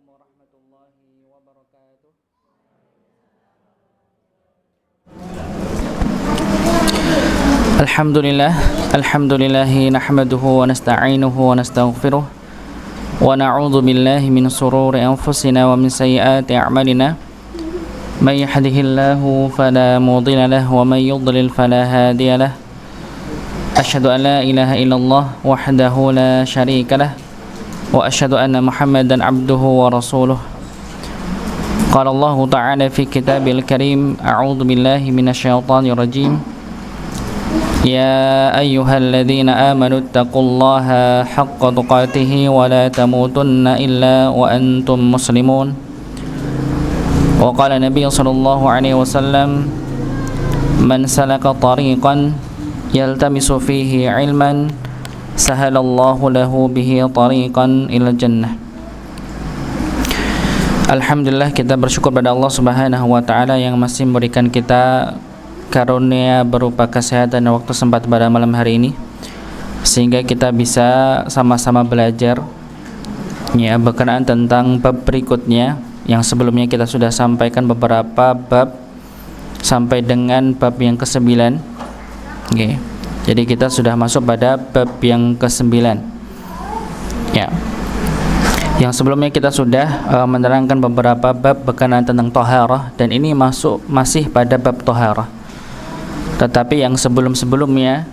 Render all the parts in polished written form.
warahmatullahi wabarakatuh. Alhamdulillahi nahmaduhu wa nasta'inuhu wa nastaghfiruh wa na'udzu billahi min shururi anfusina wa min sayyiati a'malina. May yahdihillahu fala mudilla lahu wa may yudlil fala hadiya lahu. Asyhadu an la ilaha illallah wahdahu la syarika lah wa asyhadu anna Muhammadan abduhu wa rasuluh. Qala Allah ta'ala fi kitabil karim, a'udzu billahi minasyaitonir rajim. Ya ayyuhalladzina amanu taqullaha haqqa tuqatih wa la tamutunna illa wa antum muslimun. Wa qala Nabi sallallahu alaihi wasallam, man salaka tariqan yaltamisu fihi ilman sahalallahu lahu bihi tariqan ila jannah. Alhamdulillah, kita bersyukur pada Allah Subhanahu wa taala yang masih memberikan kita karunia berupa kesehatan dan waktu sempat pada malam hari ini, sehingga kita bisa sama-sama belajar ya berkenaan tentang bab berikutnya yang sebelumnya kita sudah sampaikan beberapa bab sampai dengan bab yang ke-9. Okay. Jadi kita sudah masuk pada bab yang ke-9 ya. Yang sebelumnya kita sudah menerangkan beberapa bab berkenaan tentang thaharah, dan ini masih pada bab thaharah. Tetapi yang sebelum-sebelumnya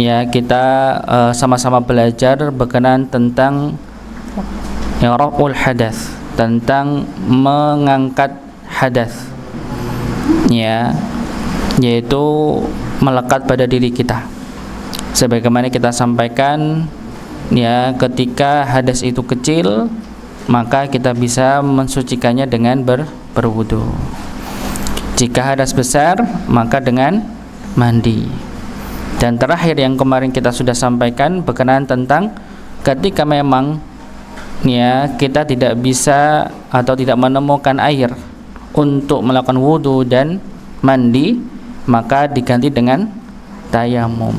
ya kita sama-sama belajar berkenaan tentang yang raf'ul hadath, tentang mengangkat hadas ya, yaitu melekat pada diri kita. Sebagaimana kita sampaikan ya, ketika hadas itu kecil maka kita bisa mensucikannya dengan berwudu. Jika hadas besar maka dengan mandi. Dan terakhir yang kemarin kita sudah sampaikan berkenaan tentang ketika memang ya kita tidak bisa atau tidak menemukan air untuk melakukan wudu dan mandi, maka diganti dengan tayamum.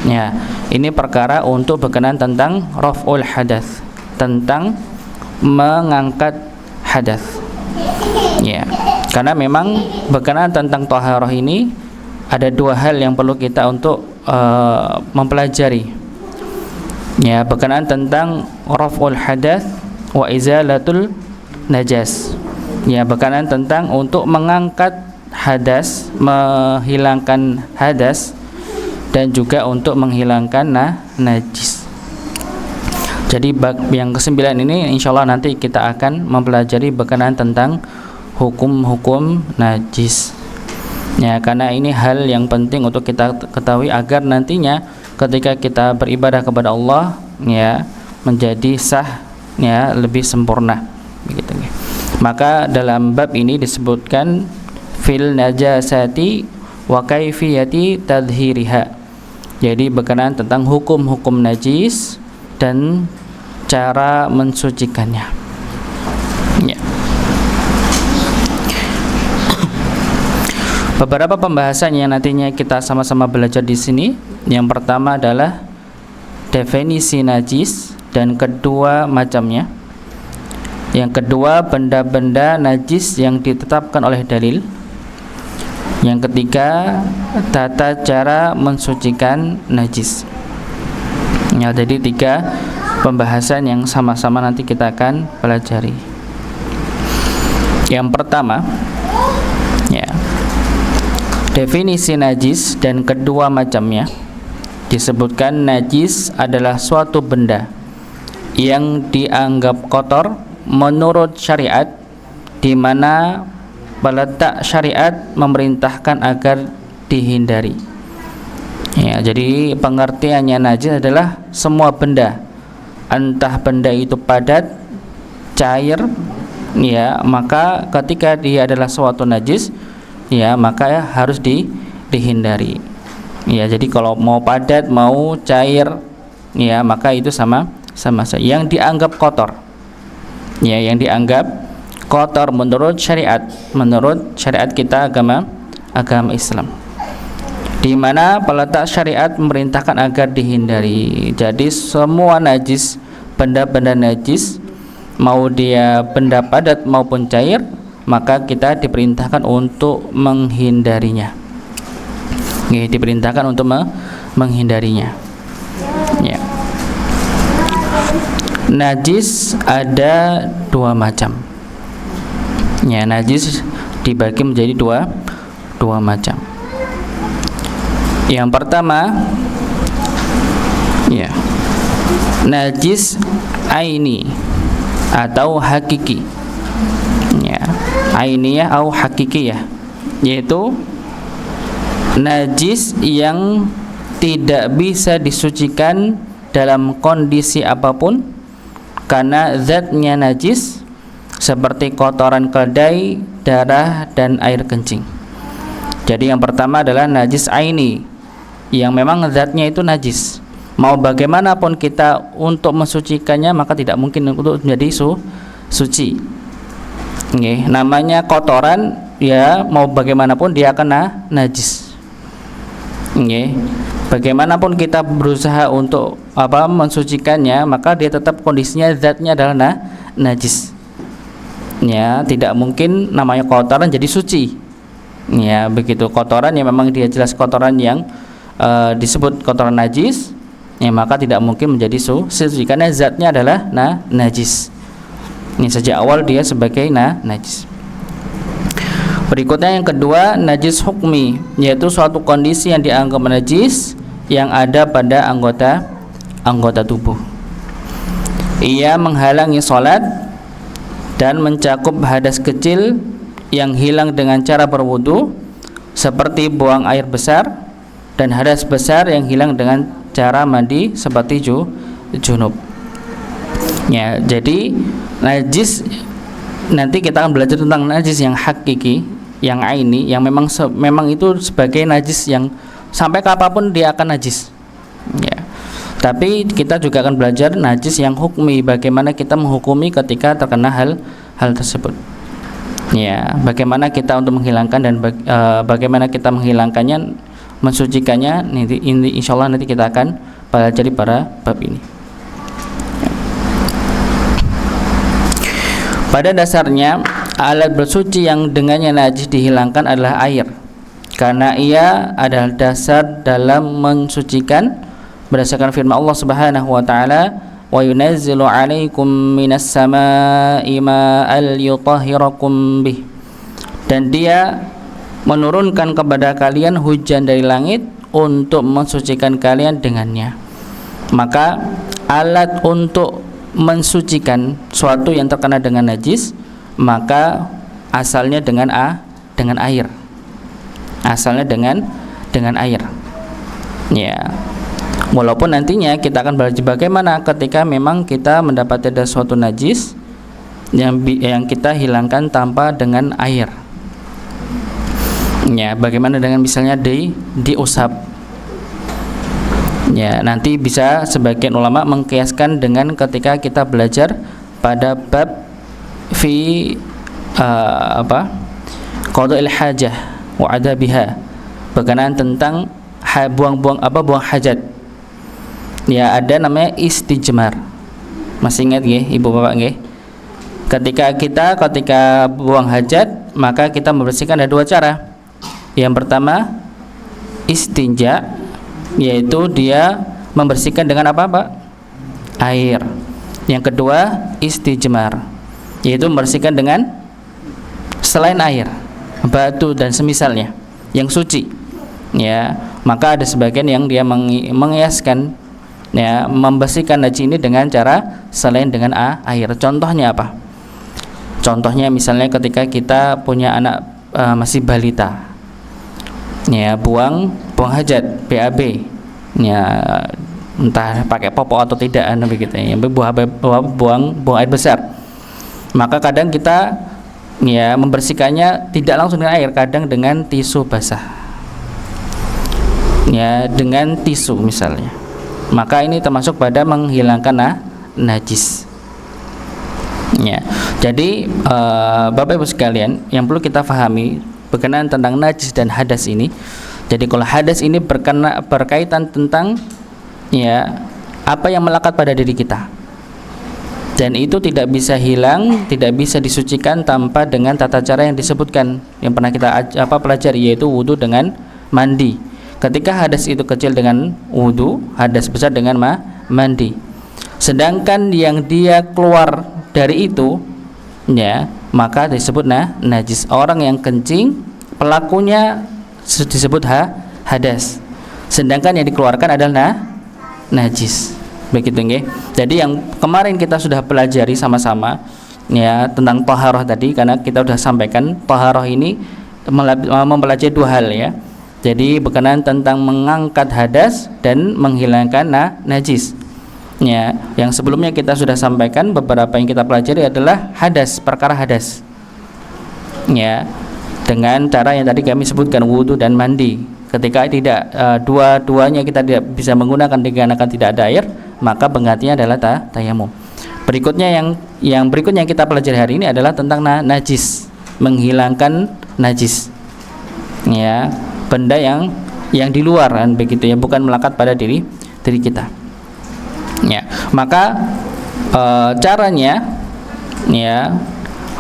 Ya, ini perkara untuk berkenaan tentang raf'ul hadath, tentang mengangkat hadas. Ya, karena memang berkenaan tentang thaharah ini ada dua hal yang perlu kita untuk mempelajari. Ya, berkenaan tentang raf'ul hadath wa izalatul najas. Ya, berkenaan tentang untuk mengangkat hadas, menghilangkan hadas, dan juga untuk menghilangkan najis. Jadi bab yang ke-9 ini insyaallah nanti kita akan mempelajari berkenaan tentang hukum-hukum najis. Ya, karena ini hal yang penting untuk kita ketahui agar nantinya ketika kita beribadah kepada Allah ya menjadi sah ya, lebih sempurna begitu. Maka dalam bab ini disebutkan fil najasati wa kaifiyati tadhhiriha. Jadi berkenaan tentang hukum-hukum najis dan cara mensucikannya. Ya. Beberapa pembahasan yang nantinya kita sama-sama belajar di sini. Yang pertama adalah definisi najis, dan kedua macamnya. Yang kedua, benda-benda najis yang ditetapkan oleh dalil. Yang ketiga, tata cara mensucikan najis. Ya, jadi 3 pembahasan yang sama-sama nanti kita akan pelajari. Yang pertama, ya, definisi najis dan kedua macamnya. Disebutkan najis adalah suatu benda yang dianggap kotor menurut syariat, di mana peletak syariat memerintahkan agar dihindari. Ya, jadi pengertiannya najis adalah semua benda, entah benda itu padat, cair, ya, maka ketika dia adalah suatu najis, ya, maka harus dihindari. Ya, jadi kalau mau padat, mau cair, ya, maka itu sama saja. Yang dianggap kotor, ya, yang dianggap kotor menurut syariat kita, agama Islam, di mana peletak syariat memerintahkan agar dihindari. Jadi semua najis, benda-benda najis mau dia benda padat maupun cair, maka kita diperintahkan untuk menghindarinya. Diperintahkan untuk menghindarinya. Ya. Najis ada dua macam. Ya, najis dibagi menjadi dua macam. Yang pertama, ya, najis aini atau hakiki. Ya, ainiyah atau hakikiyah, yaitu najis yang tidak bisa disucikan dalam kondisi apapun karena zatnya najis, seperti kotoran keledai, darah, dan air kencing. Jadi yang pertama adalah najis aini, yang memang zatnya itu najis. Mau bagaimanapun kita untuk mensucikannya, maka tidak mungkin untuk menjadi suci. Namanya kotoran, ya mau bagaimanapun dia akan najis. Bagaimanapun kita berusaha untuk mensucikannya, maka dia tetap kondisinya zatnya adalah najis. Ya, tidak mungkin namanya kotoran jadi suci. Ya, begitu. Kotoran yang memang dia jelas kotoran yang disebut kotoran najis, ya maka tidak mungkin menjadi suci karena zatnya adalah najis. Ini sejak awal dia sebagai najis. Berikutnya yang kedua, najis hukmi, yaitu suatu kondisi yang dianggap najis yang ada pada anggota tubuh. Ia menghalangi sholat dan mencakup hadas kecil yang hilang dengan cara berwudu, seperti buang air besar, dan hadas besar yang hilang dengan cara mandi seperti junub. Ya, jadi najis, nanti kita akan belajar tentang najis yang hakiki, yang aini, yang memang itu sebagai najis yang sampai kapanpun dia akan najis. Ya. Tapi kita juga akan belajar najis yang hukmi, bagaimana kita menghukumi ketika terkena hal tersebut. Ya, bagaimana kita untuk menghilangkan dan bagaimana kita menghilangkannya, mensucikannya. Ini insyaallah nanti kita akan pelajari pada bab ini. Pada dasarnya, alat bersuci yang dengannya najis dihilangkan adalah air, karena ia adalah dasar dalam mensucikan, berdasarkan firman Allah Subhanahu wa taala, wa yunazzilu 'alaikum minas samaa'i ma'al yutahhirakum bih. Dan dia menurunkan kepada kalian hujan dari langit untuk mensucikan kalian dengannya. Maka alat untuk mensucikan suatu yang terkena dengan najis, maka asalnya dengan air. Asalnya dengan air. Ya. Walaupun nantinya kita akan belajar bagaimana ketika memang kita mendapati ada suatu najis yang kita hilangkan tanpa dengan air. Ya, bagaimana dengan misalnya diusap. Ya, nanti bisa sebagian ulama mengkiaskan dengan ketika kita belajar pada bab fi qada'il hajah wa adabiha, berkenaan tentang buang hajat. Ya, ada namanya istijmar. Masih ingat nggih Ibu Bapak nggih? Ketika buang hajat, maka kita membersihkan ada dua cara. Yang pertama istinja, yaitu dia membersihkan dengan apa? Air. Yang kedua istijmar, yaitu membersihkan dengan selain air, batu dan semisalnya yang suci. Ya, maka ada sebagian yang dia mengiaskan, ya, membersihkan najis ini dengan cara selain dengan air. Contohnya apa? Contohnya misalnya ketika kita punya anak masih balita, ya, buang hajat BAB, ya, entah pakai popok atau tidak, begitu ya, buang air besar. Maka kadang kita, ya, membersihkannya tidak langsung dengan air, kadang dengan tisu basah, ya, dengan tisu misalnya. Maka ini termasuk pada menghilangkan najis. Ya, jadi Bapak Ibu sekalian, yang perlu kita pahami berkenaan tentang najis dan hadas ini. Jadi kalau hadas ini berkaitan tentang, ya, apa yang melekat pada diri kita. dan itu tidak bisa hilang, tidak bisa disucikan tanpa dengan tata cara yang disebutkan yang pernah kita pelajari, yaitu wudu dengan mandi. Ketika hadas itu kecil dengan wudu, hadas besar dengan mandi. Sedangkan yang dia keluar dari itu, ya, maka disebut najis. Orang yang kencing, pelakunya disebut hadas. Sedangkan yang dikeluarkan adalah najis. Begitu nggih. Jadi yang kemarin kita sudah pelajari sama-sama, ya, tentang taharah tadi, karena kita sudah sampaikan taharah ini mempelajari dua hal, ya. Jadi berkenaan tentang mengangkat hadas dan menghilangkan najis. Ya, yang sebelumnya kita sudah sampaikan, beberapa yang kita pelajari adalah hadas, perkara hadas. Ya, dengan cara yang tadi kami sebutkan, wudu dan mandi. Ketika tidak dua-duanya kita tidak bisa menggunakan dikarenakan tidak ada air, maka penggantinya adalah tayamum. Berikutnya yang berikutnya yang kita pelajari hari ini adalah tentang najis, menghilangkan najis. Ya, benda yang di luar, kan, begitu ya, bukan melekat pada diri kita. Ya, maka caranya, ya,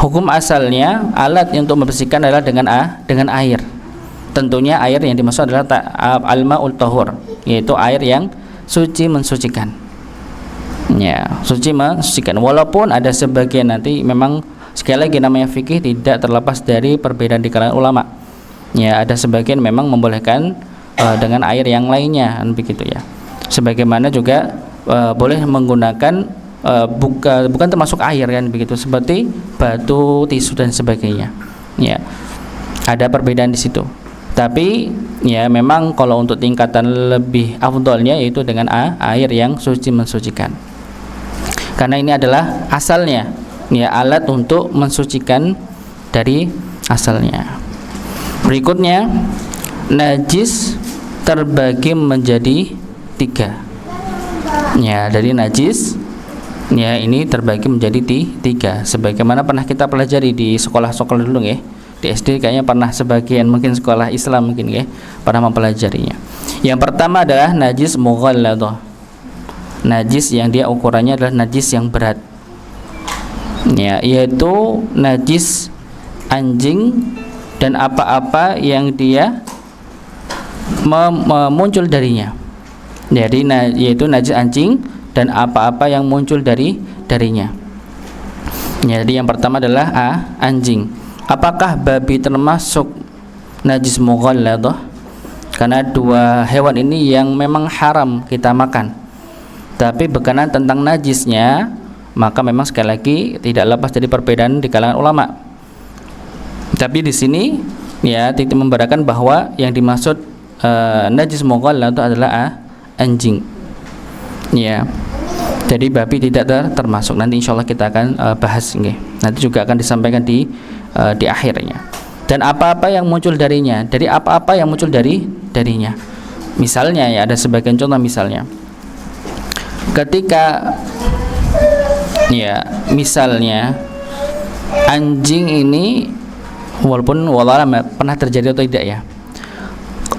hukum asalnya alat untuk membersihkan adalah dengan air. Tentunya air yang dimaksud adalah al-ma'ul tahur, yaitu air yang suci mensucikan. Ya, suci mensucikan. Walaupun ada sebagian nanti memang sekali lagi namanya fikih tidak terlepas dari perbedaan di kalangan ulama. Ya, ada sebagian memang membolehkan dengan air yang lainnya, kan, begitu ya. Sebagaimana juga boleh menggunakan bukan termasuk air, kan, begitu, seperti batu, tisu dan sebagainya. Ya, ada perbedaan di situ. Tapi ya memang kalau untuk tingkatan lebih afdolnya yaitu dengan air yang suci mensucikan. Karena ini adalah asalnya, ya, alat untuk mensucikan dari asalnya. Berikutnya, najis terbagi menjadi 3. Ya, dari najis, ya, ini terbagi menjadi 3. Sebagaimana pernah kita pelajari di sekolah-sekolah dulu, ya. Di SD kayaknya pernah sebagian, mungkin sekolah Islam mungkin, ya, pernah mempelajarinya. Yang pertama adalah najis mughalladah. Najis yang dia ukurannya adalah najis yang berat. Ya, yaitu najis anjing dan apa-apa yang dia muncul darinya. Jadi yaitu najis anjing dan apa-apa yang muncul darinya. Jadi yang pertama adalah anjing. Apakah babi termasuk najis mughalladah? Karena dua hewan ini yang memang haram kita makan. Tapi berkenaan tentang najisnya, maka memang sekali lagi tidak lepas dari perbedaan di kalangan ulama. Tapi di sini, ya, titik membedakan bahwa yang dimaksud najis mughalladah adalah anjing. Ya. Jadi babi tidak termasuk. Nanti insyaallah kita akan bahas, nggih. Nanti juga akan disampaikan di akhirnya. Dan apa-apa yang muncul darinya, dari apa-apa yang muncul darinya. Misalnya, ya, ada sebagian contoh, misalnya ketika, ya, misalnya anjing ini, walaupun wallahualam pernah terjadi atau tidak, ya,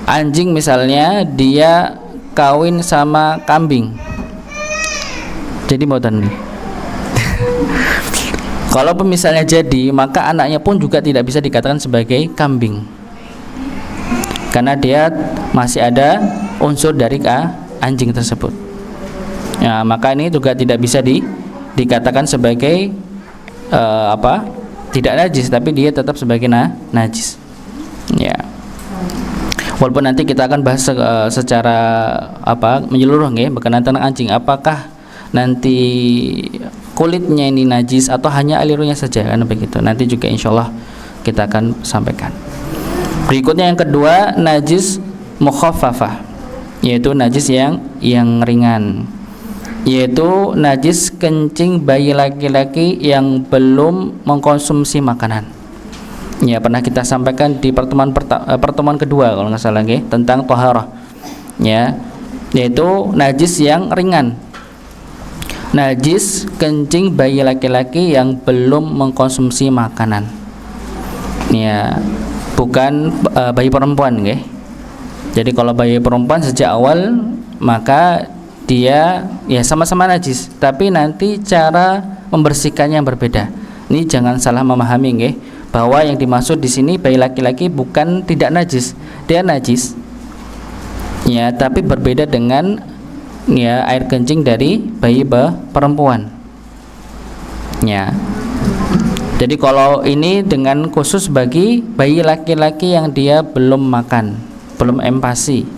anjing misalnya dia kawin sama kambing. Jadi mboten nih. Kalau misalnya jadi, maka anaknya pun juga tidak bisa dikatakan sebagai kambing, karena dia masih ada unsur dari anjing tersebut. Ya, maka ini juga tidak bisa dikatakan sebagai tidak najis, tapi dia tetap sebagai najis. Ya. Walaupun nanti kita akan bahas secara menyeluruh, nggih, berkenaan tentang anjing. Apakah nanti kulitnya ini najis atau hanya alirnya saja, kan, begitu. Nanti juga insyaallah kita akan sampaikan. Berikutnya yang kedua, najis mukhaffafah, yaitu najis yang ringan, yaitu najis kencing bayi laki-laki yang belum mengkonsumsi makanan. Ya, pernah kita sampaikan di pertemuan kedua kalau nggak salah, nggih, tentang taharah. Ya, yaitu najis yang ringan. Najis kencing bayi laki-laki yang belum mengkonsumsi makanan. Ya, bukan bayi perempuan, nggih. Jadi kalau bayi perempuan sejak awal, maka dia, ya, sama-sama najis, tapi nanti cara membersihkannya yang berbeda. Ini jangan salah memahami nggih, bahwa yang dimaksud di sini bayi laki-laki bukan tidak najis, dia najis. Ya, tapi berbeda dengan ya air kencing dari bayi perempuan. Ya. Jadi kalau ini dengan khusus bagi bayi laki-laki yang dia belum makan, belum empasi.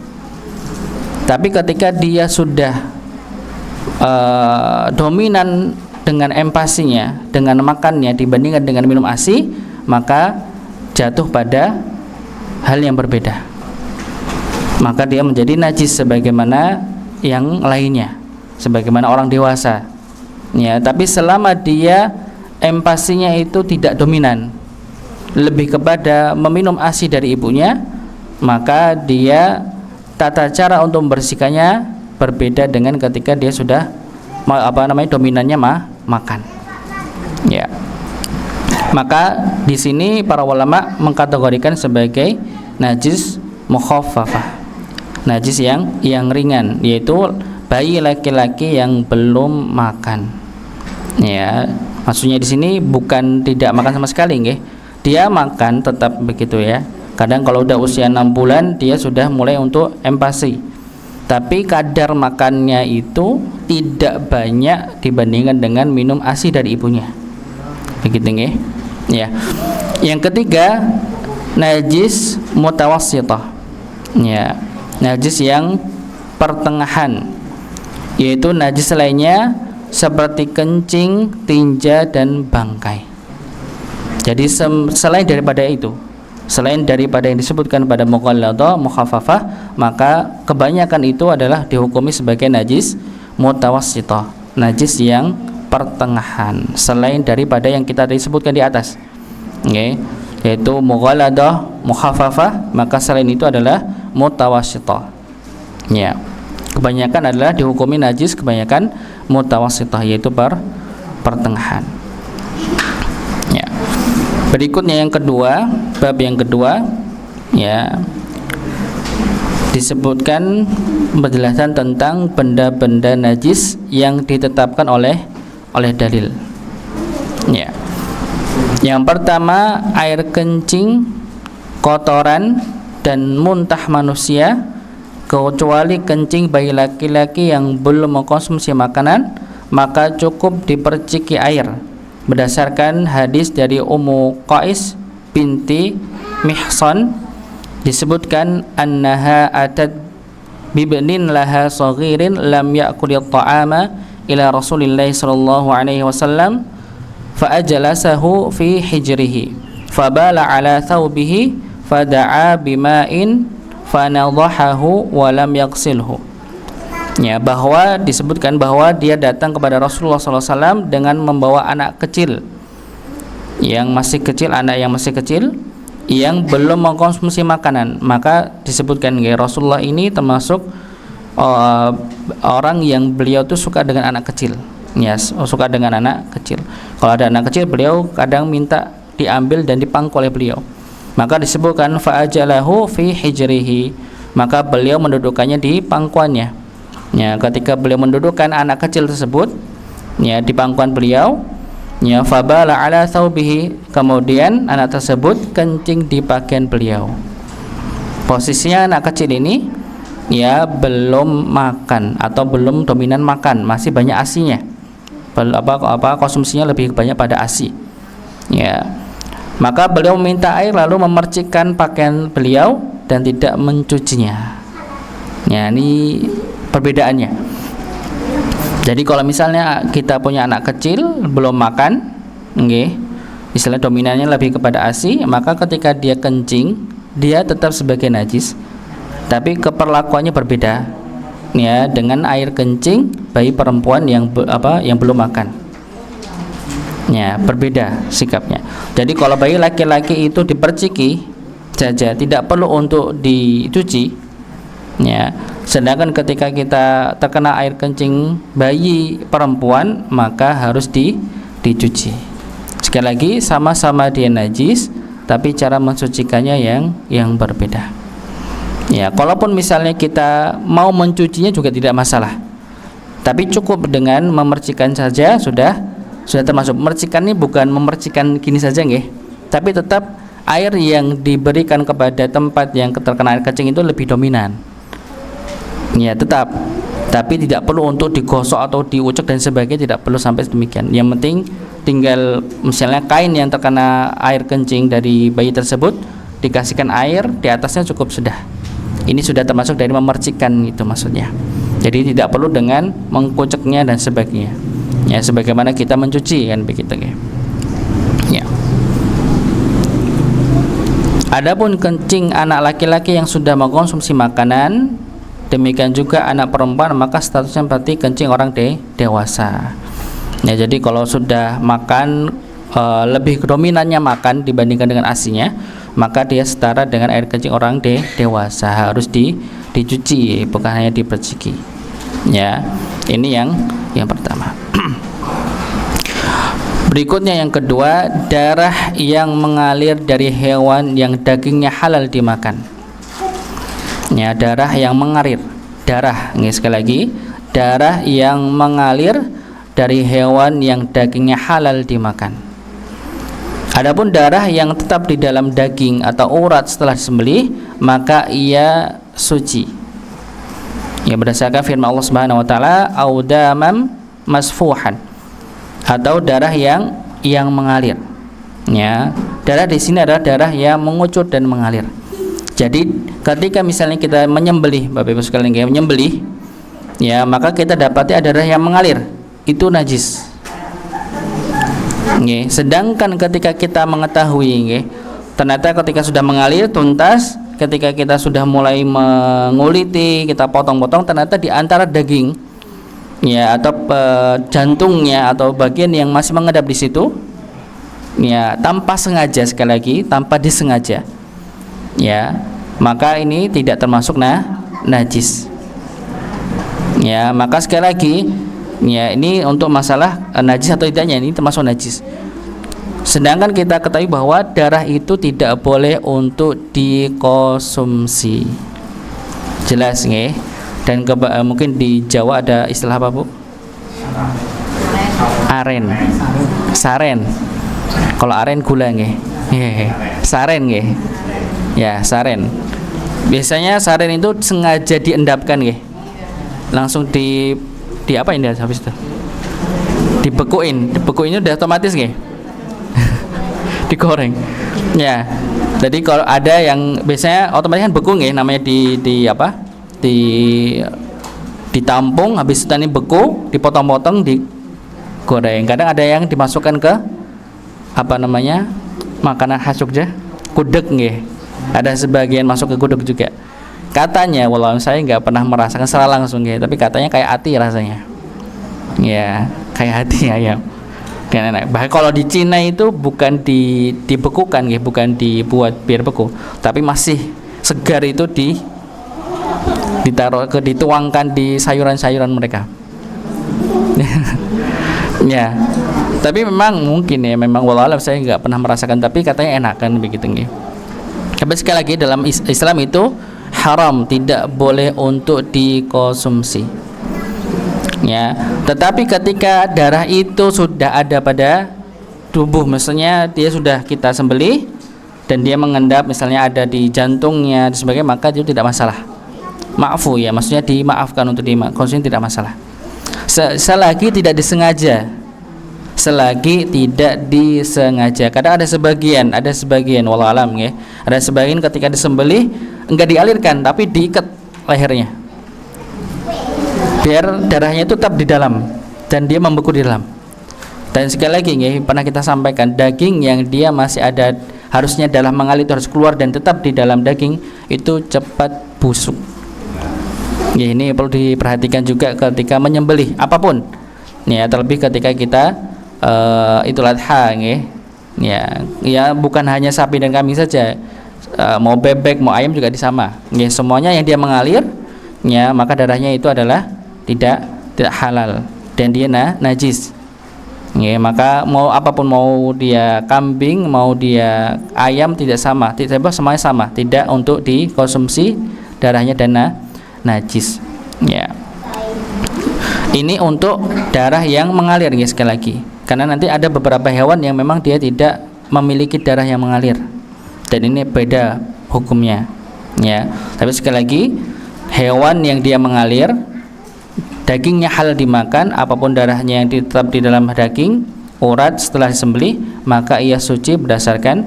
Tapi ketika dia sudah dominan dengan empasinya, dengan makannya dibandingkan dengan minum ASI, maka jatuh pada hal yang berbeda. Maka dia menjadi najis sebagaimana yang lainnya, sebagaimana orang dewasa. Ya, tapi selama dia empasinya itu tidak dominan, lebih kepada meminum ASI dari ibunya, maka dia tata cara untuk membersihkannya berbeda dengan ketika dia sudah dominannya makan. Ya. Maka di sini para ulama mengkategorikan sebagai najis mukhaffafah, najis yang ringan, yaitu bayi laki-laki yang belum makan. Ya, maksudnya di sini bukan tidak makan sama sekali, nggih. Dia makan tetap begitu ya. Kadang kalau udah usia 6 bulan dia sudah mulai untuk empasi. Tapi kadar makannya itu tidak banyak dibandingkan dengan minum ASI dari ibunya. Begitu nggih. Ya. Yang ketiga, najis mutawassithah. Ya. Najis yang pertengahan, yaitu najis lainnya seperti kencing, tinja dan bangkai. Jadi selain daripada itu, selain daripada yang disebutkan pada mughalladah, mukhaffafah, maka kebanyakan itu adalah dihukumi sebagai najis mutawassithah, najis yang pertengahan, selain daripada yang kita disebutkan di atas. Okay. Yaitu mughalladah, mukhaffafah, maka selain itu adalah mutawassithah. Ya. Kebanyakan adalah dihukumi najis, kebanyakan mutawassithah, yaitu pertengahan. Ya. Berikutnya yang kedua, bab yang kedua, ya, disebutkan penjelasan tentang benda-benda najis yang ditetapkan oleh dalil. Ya. Yang pertama, air kencing, kotoran dan muntah manusia, kecuali kencing bayi laki-laki yang belum mengkonsumsi makanan, maka cukup diperciki air. Berdasarkan hadis dari Ummu Qais binti Mihsan, disebutkan annaha atat bibnin laha saghirin lam ya'kulit ta'ama ila Rasulillah sallallahu alaihi wasallam fa ajlasahu fi hijrihi fabala ala thawbihi fada'a bima'in fanadhahahu wa lam yaghsilhu. Ya, bahwa disebutkan bahwa dia datang kepada Rasulullah SAW dengan membawa anak kecil yang masih kecil, anak yang masih kecil yang belum mengkonsumsi makanan. Maka disebutkan ya, Rasulullah ini termasuk orang yang beliau tuh suka dengan anak kecil. Ya, suka dengan anak kecil. Kalau ada anak kecil, beliau kadang minta diambil dan dipangku oleh beliau. Maka disebutkan fa'ajalahu fi hijrihi, maka beliau mendudukkannya di pangkuannya. Ya, ketika beliau mendudukkan anak kecil tersebut, ya, di pangkuan beliau, ya, fabala ala thawbihi, kemudian anak tersebut kencing di pakaian beliau. Posisinya anak kecil ini ya belum makan atau belum dominan makan, masih banyak asinya. Konsumsinya lebih banyak pada asi. Ya. Maka beliau meminta air lalu memercikkan pakaian beliau dan tidak mencucinya. Ya, ini perbedaannya. Jadi kalau misalnya kita punya anak kecil belum makan, okay, istilah dominannya lebih kepada ASI, maka ketika dia kencing, dia tetap sebagai najis, tapi keperlakuannya berbeda, ya, dengan air kencing bayi perempuan yang belum makan. Ya, berbeda sikapnya. Jadi kalau bayi laki-laki itu diperciki saja, tidak perlu untuk dicuci. Ya, sedangkan ketika kita terkena air kencing bayi perempuan, maka harus dicuci. Sekali lagi, sama-sama dia najis, tapi cara mensucikannya yang berbeda. Ya, kalaupun misalnya kita mau mencucinya juga tidak masalah, tapi cukup dengan memercikan saja sudah sudah termasuk. Memercikan ini bukan memercikan gini saja nggih, tapi tetap air yang diberikan kepada tempat yang terkena air kencing itu lebih dominan. Ya, tetap. Tapi tidak perlu untuk digosok atau diucek dan sebagainya, tidak perlu sampai demikian. Yang penting tinggal misalnya kain yang terkena air kencing dari bayi tersebut dikasihkan air di atasnya cukup sudah. Ini sudah termasuk dari memercikan itu maksudnya. Jadi tidak perlu dengan mengkuceknya dan sebagainya. Ya, sebagaimana kita mencuci kan begitu ya. Ya. Adapun kencing anak laki-laki yang sudah mengkonsumsi makanan, demikian juga anak perempuan, maka statusnya berarti kencing orang dewasa. Ya, jadi kalau sudah makan lebih dominannya makan dibandingkan dengan asinya, maka dia setara dengan air kencing orang dewasa, harus dicuci, bukan hanya diperciki. Ya, ini yang pertama. Berikutnya yang kedua, darah yang mengalir dari hewan yang dagingnya halal dimakan. Ya, darah yang mengalir, darah, ini sekali lagi, darah yang mengalir dari hewan yang dagingnya halal dimakan. Adapun darah yang tetap di dalam daging atau urat setelah disembelih, maka ia suci. Ya, berdasarkan firman Allah Subhanahu wa taala, audamam masfuhan, atau darah yang mengalir. Ya, darah di sini adalah darah yang mengucur dan mengalir. Jadi ketika misalnya kita menyembelih, Bapak Ibu sekalian, menyembelih, ya, maka kita dapati ada darah yang mengalir, itu najis. Nggih, sedangkan ketika kita mengetahui, nggih, ternyata ketika sudah mengalir tuntas, ketika kita sudah mulai menguliti, kita potong-potong, ternyata di antara daging, ya, atau jantungnya atau bagian yang masih mengendap di situ, ya, tanpa sengaja, sekali lagi tanpa disengaja, ya, maka ini tidak termasuk najis. Ya, maka sekali lagi, ya, ini untuk masalah najis atau tidaknya, ini termasuk najis. Sedangkan kita ketahui bahwa darah itu tidak boleh untuk dikonsumsi. Jelas nggih? Dan mungkin di Jawa ada istilah apa, Bu? Aren. Saren. Kalau aren gula nggih. Saren nggih. Ya, saren. Biasanya saren itu sengaja diendapkan nggih. Langsung di apa ini habis itu? Dibekuin udah otomatis nggih. Digoreng. Ya. Jadi kalau ada yang biasanya otomatis kan beku nggih, namanya di apa? Ditampung, habis itu tadi beku, dipotong-potong, digoreng. Kadang ada yang dimasukkan ke apa namanya? Makanan khas Jogja, gudeg nggih. Ada sebagian masuk ke gudeg juga. Katanya, walau saya nggak pernah merasakan secara langsung nggih, tapi katanya kayak ati rasanya. Ya, kayak hati ayam. Enak. Bahkan kalau di Cina itu bukan dibekukan nggih, bukan dibuat biar beku, tapi masih segar itu dituangkan di sayuran-sayuran mereka. Ya. Tapi memang mungkin ya, memang wallahualam saya nggak pernah merasakan, tapi katanya enak kan begitu nggih. Tapi sekali lagi dalam Islam itu haram, tidak boleh untuk dikonsumsi. Ya, tetapi ketika darah itu sudah ada pada tubuh, misalnya dia sudah kita sembelih dan dia mengendap, misalnya ada di jantungnya dan sebagainya, maka itu tidak masalah. Maafu ya, maksudnya dimaafkan untuk dikonsumsi, tidak masalah. Selagi tidak disengaja. Selagi tidak disengaja. Kadang ada sebagian wallahu alam ya. Ada sebagian ketika disembelih enggak dialirkan tapi diikat lehernya, biar darahnya itu tetap di dalam dan dia membeku di dalam. Dan sekali lagi ya, pernah kita sampaikan, daging yang dia masih ada, harusnya dalam mengalir itu harus keluar dan tetap di dalam daging, itu cepat busuk. Ya, ini perlu diperhatikan juga ketika menyembelih apapun. Ya, terlebih ketika kita Idul Adha ya, bukan hanya sapi dan kambing saja, mau bebek, mau ayam juga disama. Ya, semuanya yang dia mengalir, ya, maka darahnya itu adalah tidak halal dan dia najis. Ya, maka mau apapun, mau dia kambing, mau dia ayam, tidak sama, semuanya sama, tidak untuk dikonsumsi darahnya dan najis. Ya. Ini untuk darah yang mengalir ya, sekali lagi. Karena nanti ada beberapa hewan yang memang dia tidak memiliki darah yang mengalir, dan ini beda hukumnya, ya. Tapi sekali lagi, hewan yang dia mengalir, dagingnya halal dimakan, apapun darahnya yang tetap di dalam daging, urat setelah disembelih, maka ia suci berdasarkan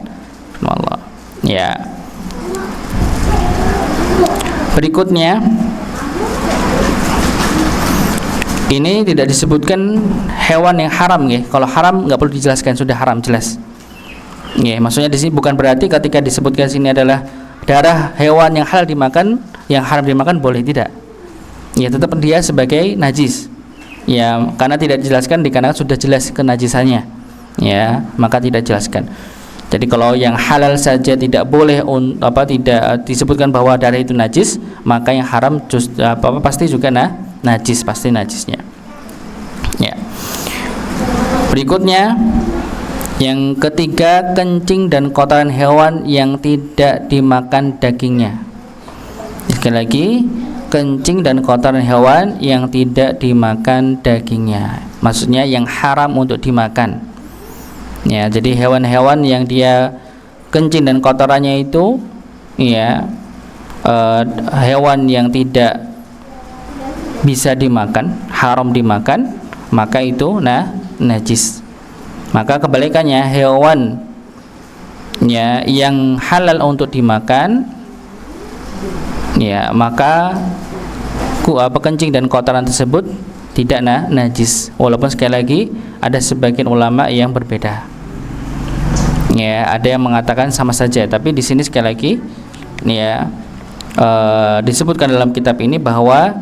Allah. Ya. Berikutnya, ini tidak disebutkan hewan yang haram, ya. Kalau haram nggak perlu dijelaskan, sudah haram jelas. Ya, maksudnya di sini bukan berarti ketika disebutkan sini adalah darah hewan yang halal dimakan, yang haram dimakan boleh, tidak. Ya, tetap dia sebagai najis. Ya, karena tidak dijelaskan dikarenakan sudah jelas kenajisannya. Ya, maka tidak dijelaskan. Jadi kalau yang halal saja tidak boleh, tidak disebutkan bahwa darah itu najis, maka yang haram pasti juga najis, pasti najisnya. Ya. Berikutnya, yang ketiga, kencing dan kotoran hewan yang tidak dimakan dagingnya. Sekali lagi, kencing dan kotoran hewan yang tidak dimakan dagingnya, maksudnya yang haram untuk dimakan. Ya, jadi hewan-hewan yang dia kencing dan kotorannya itu, ya, hewan yang tidak bisa dimakan, haram dimakan, maka itu najis. Maka kebalikannya, hewan, ya, yang halal untuk dimakan, ya, maka kencing dan kotoran tersebut tidak najis. Walaupun sekali lagi ada sebagian ulama yang berbeda. Ya, ada yang mengatakan sama saja, tapi di sini sekali lagi, ya, disebutkan dalam kitab ini bahwa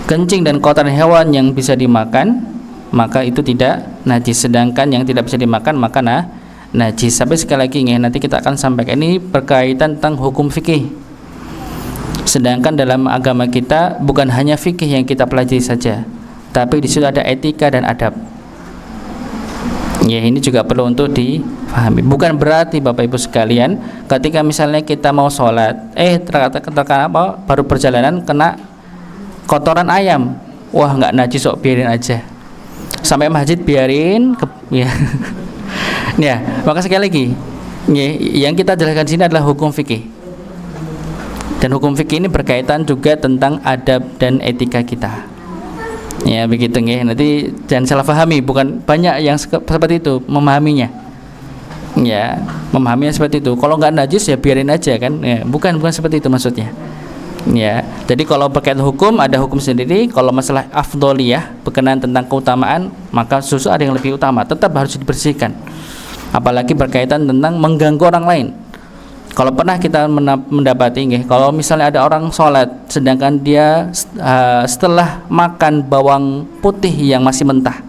kencing dan kotoran hewan yang bisa dimakan, maka itu tidak najis, sedangkan yang tidak bisa dimakan maka najis. Sampai sekali lagi, ya, nanti kita akan sampaikan ini berkaitan tentang hukum fikih. Sedangkan dalam agama kita bukan hanya fikih yang kita pelajari saja, tapi di situ ada etika dan adab. Ya, ini juga perlu untuk difahami. Bukan berarti Bapak Ibu sekalian, ketika misalnya kita mau sholat, baru perjalanan kena kotoran ayam, wah nggak najis kok, biarin aja. Sampai masjid biarin, ya. Ya, maka sekali lagi, ya, yang kita jelaskan di sini adalah hukum fikih. Dan hukum fikih ini berkaitan juga tentang adab dan etika kita. Ya, begitu, ya. Nanti jangan salah pahami, bukan banyak yang seperti itu memahaminya. Ya, memahaminya seperti itu. Kalau nggak najis ya biarin aja kan. Ya, bukan seperti itu maksudnya. Ya, jadi kalau berkaitan hukum ada hukum sendiri. Kalau masalah afdholiyah, berkenaan tentang keutamaan, maka susu ada yang lebih utama, tetap harus dibersihkan. Apalagi berkaitan tentang mengganggu orang lain. Kalau pernah kita mendapati, kalau misalnya ada orang sholat, sedangkan dia setelah makan bawang putih yang masih mentah,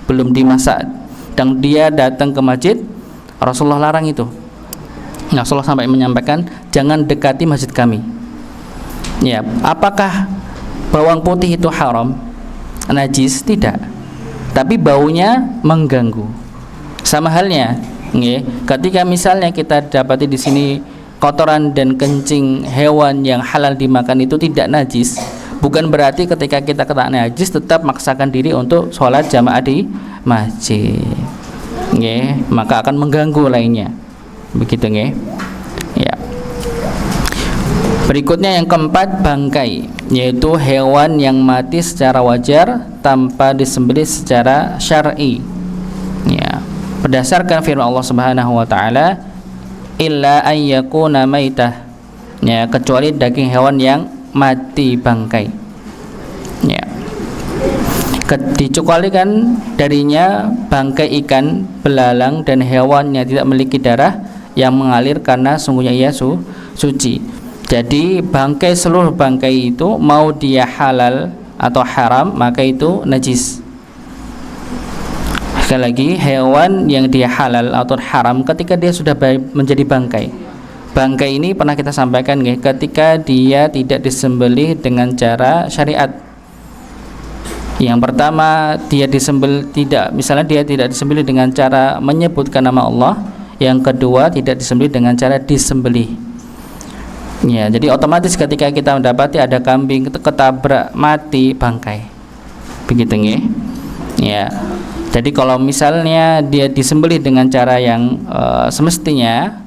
belum dimasak, dan dia datang ke masjid, Rasulullah larang itu. Rasulullah sampai menyampaikan, jangan dekati masjid kami. Ya, apakah bawang putih itu haram, najis? Tidak, tapi baunya mengganggu. Sama halnya, ketika misalnya kita dapati di sini kotoran dan kencing hewan yang halal dimakan itu tidak najis, bukan berarti ketika kita kena najis tetap maksakan diri untuk sholat jamaah di masjid. Maka akan mengganggu lainnya. Begitu, ya. Berikutnya yang keempat, bangkai, yaitu hewan yang mati secara wajar tanpa disembelih secara syar'i. Ya. Berdasarkan firman Allah Subhanahu wa taala, illa ayyakuna maitah, ya, kecuali daging hewan yang mati bangkai. Ya. Dicukulikan darinya bangkai ikan, belalang dan hewan yang tidak memiliki darah yang mengalir, karena sungguhnya ia suci. Jadi bangkai, seluruh bangkai itu mau dia halal atau haram, maka itu najis. Sekali lagi, hewan yang dia halal atau haram ketika dia sudah menjadi bangkai. Bangkai ini pernah kita sampaikan, ketika dia tidak disembelih dengan cara syariat. Yang pertama, misalnya dia tidak disembelih dengan cara menyebutkan nama Allah. Yang kedua, tidak disembelih dengan cara disembelih. Ya, jadi otomatis ketika kita mendapati ada kambing ketabrak mati bangkai, begitu, ya. Jadi kalau misalnya dia disembelih dengan cara yang semestinya,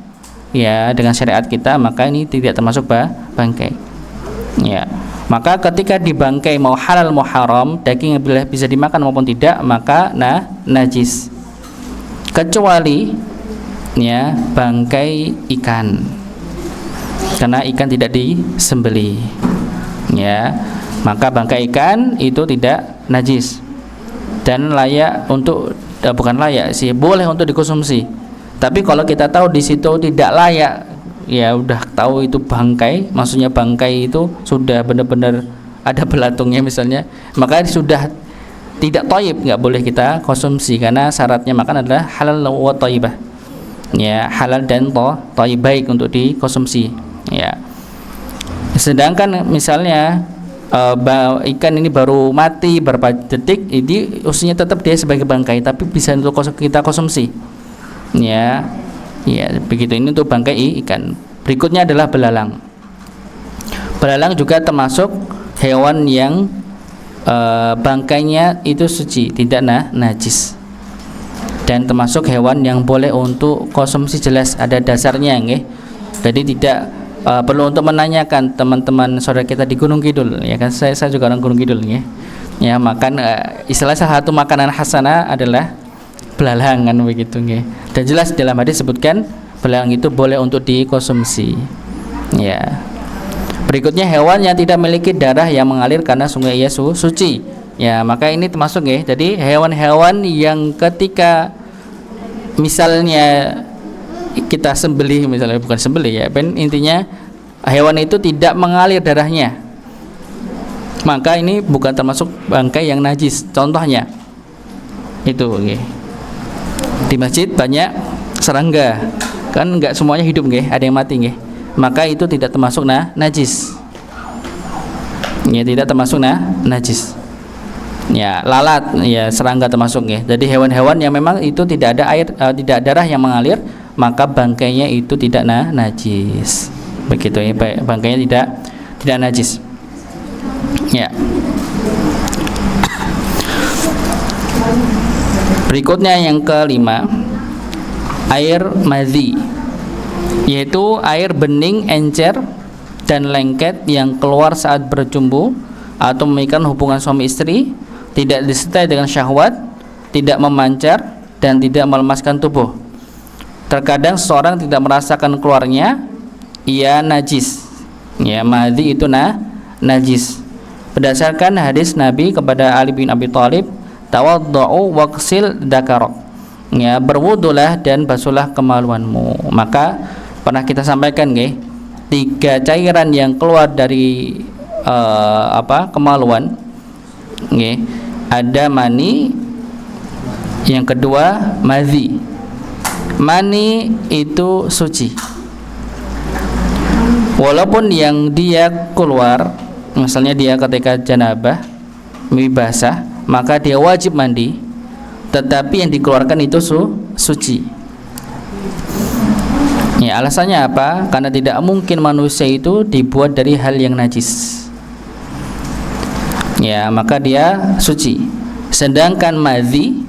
ya dengan syariat kita, maka ini tidak termasuk bangkai. Ya, maka ketika dibangkai mau halal mau haram, daging bisa dimakan maupun tidak, maka najis. Kecuali ya bangkai ikan, karena ikan tidak disembelih. Ya, maka bangkai ikan itu tidak najis dan layak untuk bukan layak sih, boleh untuk dikonsumsi. Tapi kalau kita tahu di situ tidak layak, ya udah tahu itu bangkai, maksudnya bangkai itu sudah benar-benar ada belatungnya misalnya, maka sudah tidak thayyib, nggak boleh kita konsumsi karena syaratnya makan adalah halal wa thayyibah. Ya, halal dan thayyib, baik untuk dikonsumsi. Ya. Sedangkan misalnya ikan ini baru mati berapa detik, ini usianya tetap dia sebagai bangkai, tapi bisa untuk kita konsumsi. Ya, ya begitu. Ini untuk bangkai ikan. Berikutnya adalah belalang. Belalang juga termasuk hewan yang bangkainya itu suci, tidak najis. Dan termasuk hewan yang boleh untuk konsumsi, jelas ada dasarnya, nggih. Jadi tidak perlu untuk menanyakan teman-teman saudara kita di Gunung Kidul, ya kan, saya juga orang Gunung Kidul, ya makan istilah salah satu makanan khasana adalah belalang, kan begitu, ya. Dan jelas dalam hadis sebutkan belalang itu boleh untuk dikonsumsi. Ya, berikutnya hewan yang tidak memiliki darah yang mengalir karena sungai ia suci, ya maka ini termasuk, ya. Jadi hewan-hewan yang ketika misalnya kita sembelih, misalnya bukan sembelih ya, intinya hewan itu tidak mengalir darahnya, maka ini bukan termasuk bangkai yang najis. Contohnya itu, okay. Di masjid banyak serangga, kan nggak semuanya hidup, okay. Ada yang mati, okay. Maka itu tidak termasuk najis, ya tidak termasuk najis. Ya, lalat, ya serangga termasuk, ya. Jadi hewan-hewan yang memang itu tidak ada air, tidak ada darah yang mengalir, maka bangkainya itu tidak najis. Begitu, ya, bangkainya tidak najis. Ya. Berikutnya yang kelima, air madhi, yaitu air bening, encer dan lengket yang keluar saat berjumpa atau memikirkan hubungan suami istri, tidak disertai dengan syahwat, tidak memancar dan tidak melemaskan tubuh. Terkadang seseorang tidak merasakan keluarnya, ia najis. Ya, madhi itu najis. Berdasarkan hadis Nabi kepada Ali bin Abi Thalib, tawaddu'u waqsil dzakarok. Ya, berwudulah dan basuhlah kemaluanmu. Maka pernah kita sampaikan, nggih, 3 cairan yang keluar dari kemaluan, nggih, ada mani, yang kedua madhi. Mani itu suci, walaupun yang dia keluar, misalnya dia ketika janabah, basah, maka dia wajib mandi, tetapi yang dikeluarkan itu suci. Ya, alasannya apa? Karena tidak mungkin manusia itu dibuat dari hal yang najis. Ya, maka dia suci. Sedangkan madhi,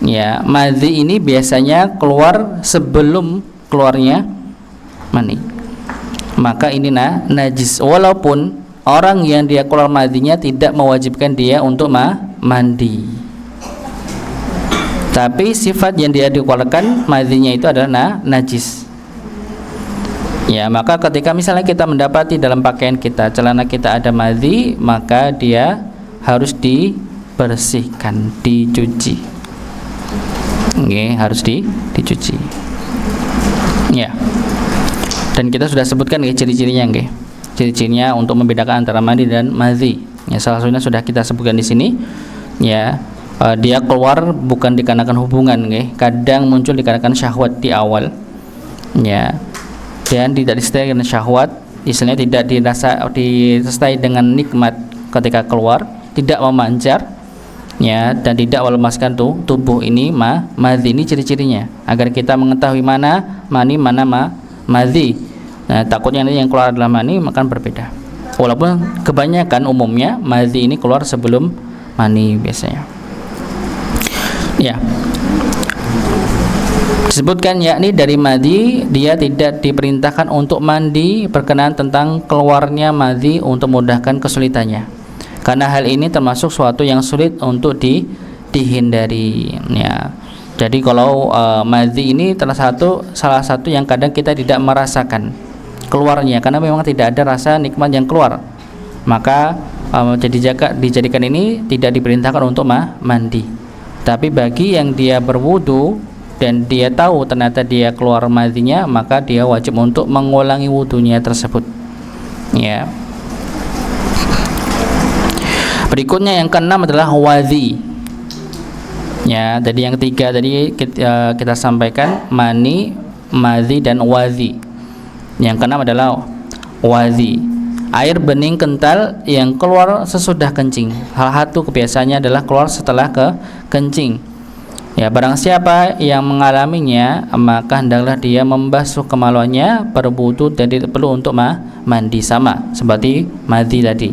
ya, madhi ini biasanya keluar sebelum keluarnya mani, maka ini najis, walaupun orang yang dia keluar madhinya tidak mewajibkan dia untuk mandi, tapi sifat yang dia dikeluarkan madhinya itu adalah najis. Ya, maka ketika misalnya kita mendapati dalam pakaian kita, celana kita ada madhi, maka dia harus dibersihkan, dicuci. Oke, harus dicuci. Ya. Dan kita sudah sebutkan, ciri-cirinya, nggih. Ciri-cirinya untuk membedakan antara mandi dan madhi. Ya, salah satunya sudah kita sebutkan di sini. Ya, dia keluar bukan dikarenakan hubungan, nggih. Kadang muncul dikarenakan syahwat di awal. Ya. Dan tidak disertai dengan syahwat, istilahnya tidak disertai dengan nikmat ketika keluar, tidak memancar, ya, dan tidak melemaskan tubuh. Ini madhi, ini ciri-cirinya, agar kita mengetahui mana mani, mana madhi. Nah, takutnya nanti yang keluar adalah mani, maka berbeda. Walaupun kebanyakan umumnya madhi ini keluar sebelum mani biasanya. Ya. Disebutkan yakni dari madhi dia tidak diperintahkan untuk mandi berkenaan tentang keluarnya madhi untuk memudahkan kesulitannya. Karena hal ini termasuk suatu yang sulit untuk dihindari ya. Jadi kalau madhi ini salah satu yang kadang kita tidak merasakan keluarnya karena memang tidak ada rasa nikmat yang keluar. Maka dijadikan ini tidak diperintahkan untuk mandi. Tapi bagi yang dia berwudu dan dia tahu ternyata dia keluar madhinya, maka dia wajib untuk mengulangi wudunya tersebut. Ya. Berikutnya yang keenam adalah wadhi. Ya, jadi yang ketiga tadi kita sampaikan mani, madhi dan wadhi. Yang keenam adalah wadhi. Air bening kental yang keluar sesudah kencing. Hal satu kebiasaannya adalah keluar setelah kencing. Ya, barang siapa yang mengalaminya, maka hendaklah dia membasuh kemaluannya, berwudu dan tidak perlu untuk mandi, sama seperti madhi tadi.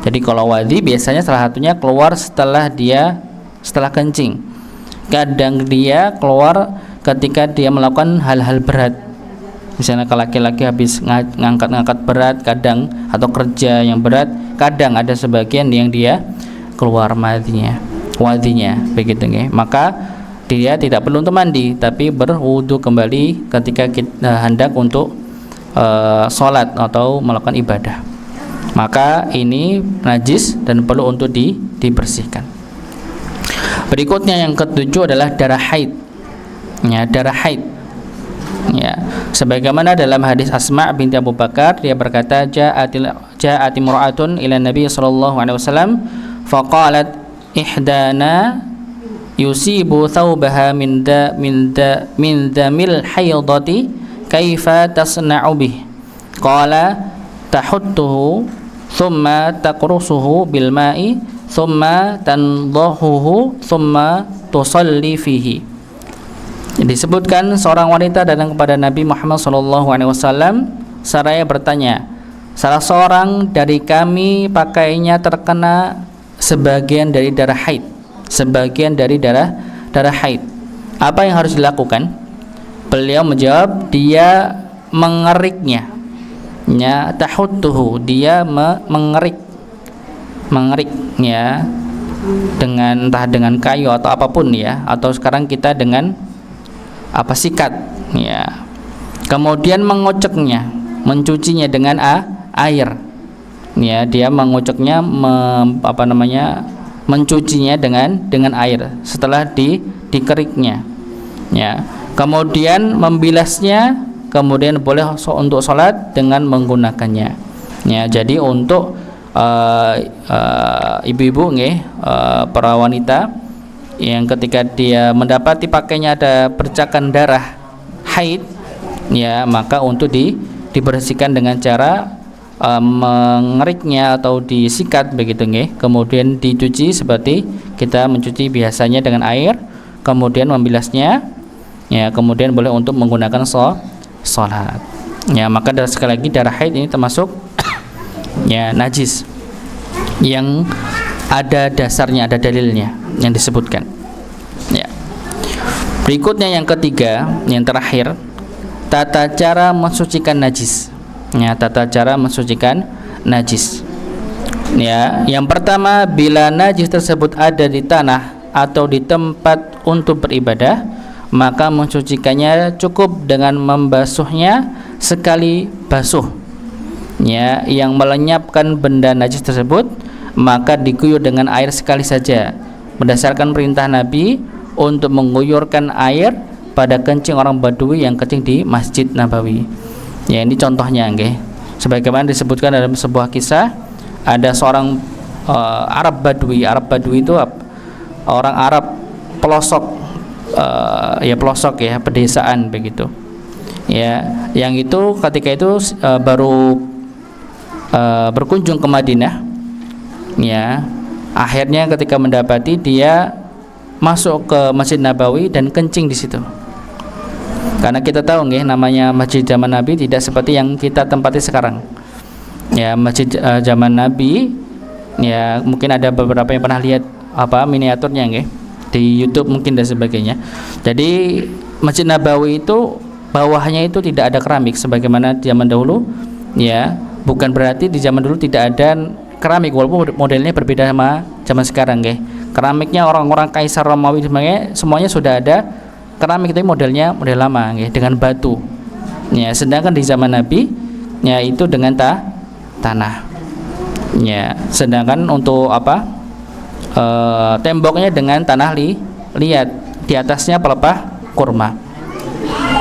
Jadi kalau wadhi biasanya salah satunya keluar setelah kencing. Kadang dia keluar ketika dia melakukan hal-hal berat. Misalnya kalau laki-laki habis ngangkat berat kadang, atau kerja yang berat, kadang ada sebagian yang dia keluar wadhinya begitu nggih. Maka dia tidak perlu untuk mandi, tapi berwudu kembali ketika kita hendak untuk sholat atau melakukan ibadah. Maka ini najis dan perlu untuk dibersihkan. Berikutnya yang ketujuh adalah darah haid. Ya, darah haid. Ya, sebagaimana dalam hadis Asma binti Abu Bakar, dia berkata, ja'at imra'atun ila Nabi sallallahu alaihi wasallam faqalat ihdana yusibu thawbaha min damil haydati kaifa tasna'u bih? Qala tahuttuhu thumma taqrusuhu bil ma'i thumma tandahuhu thumma tusalli fihi. Disebutkan seorang wanita datang kepada Nabi Muhammad SAW seraya bertanya, salah seorang dari kami pakainya terkena sebagian dari darah haid, apa yang harus dilakukan? Beliau menjawab, dia mengeriknya. Ya, tahuttuhu, dia mengerik ya, entah dengan kayu atau apapun ya, atau sekarang kita dengan sikat ya. Kemudian menguceknya, mencucinya dengan air ya, dia menguceknya mencucinya dengan air setelah dikeriknya ya. Kemudian membilasnya, kemudian boleh untuk sholat dengan menggunakannya ya. Jadi untuk ibu-ibu para wanita yang ketika dia mendapati pakainya ada percikan darah haid ya, maka untuk dibersihkan dengan cara mengeriknya atau disikat begitu nggih. Kemudian dicuci seperti kita mencuci biasanya dengan air, kemudian membilasnya ya, kemudian boleh untuk menggunakan sholat ya. Maka sekali lagi darah haid ini termasuk ya najis yang ada dasarnya, ada dalilnya yang disebutkan ya. Berikutnya yang ketiga, yang terakhir, tata cara mensucikan najis ya. Tata cara mensucikan najis ya. Yang pertama, bila najis tersebut ada di tanah atau di tempat untuk beribadah, maka mensucikannya cukup dengan membasuhnya sekali basuh ya. Yang melenyapkan benda najis tersebut, maka diguyur dengan air sekali saja, berdasarkan perintah Nabi untuk mengguyurkan air pada kencing orang Badui yang kencing di Masjid Nabawi ya. Ini contohnya nggih. Sebagaimana disebutkan dalam sebuah kisah, ada seorang Arab Badui itu orang Arab pelosok ya, pedesaan begitu ya, yang itu ketika itu baru berkunjung ke Madinah ya. Akhirnya ketika mendapati, dia masuk ke Masjid Nabawi dan kencing di situ. Karena kita tahu nggih, namanya masjid zaman Nabi tidak seperti yang kita tempati sekarang ya. Masjid zaman Nabi ya, mungkin ada beberapa yang pernah lihat miniaturnya nggih. di YouTube mungkin dan sebagainya. Jadi Masjid Nabawi itu bawahnya itu tidak ada keramik sebagaimana zaman dahulu, ya. Bukan berarti di zaman dulu tidak ada keramik, walaupun modelnya berbeda sama zaman sekarang, nggih. Keramiknya orang-orang Kaisar Romawi semuanya sudah ada keramik, tapi modelnya model lama, nggih, dengan batu. Ya, sedangkan di zaman Nabi ya itu dengan tanah. Ya, sedangkan untuk temboknya dengan tanah liat, di atasnya pelepah kurma.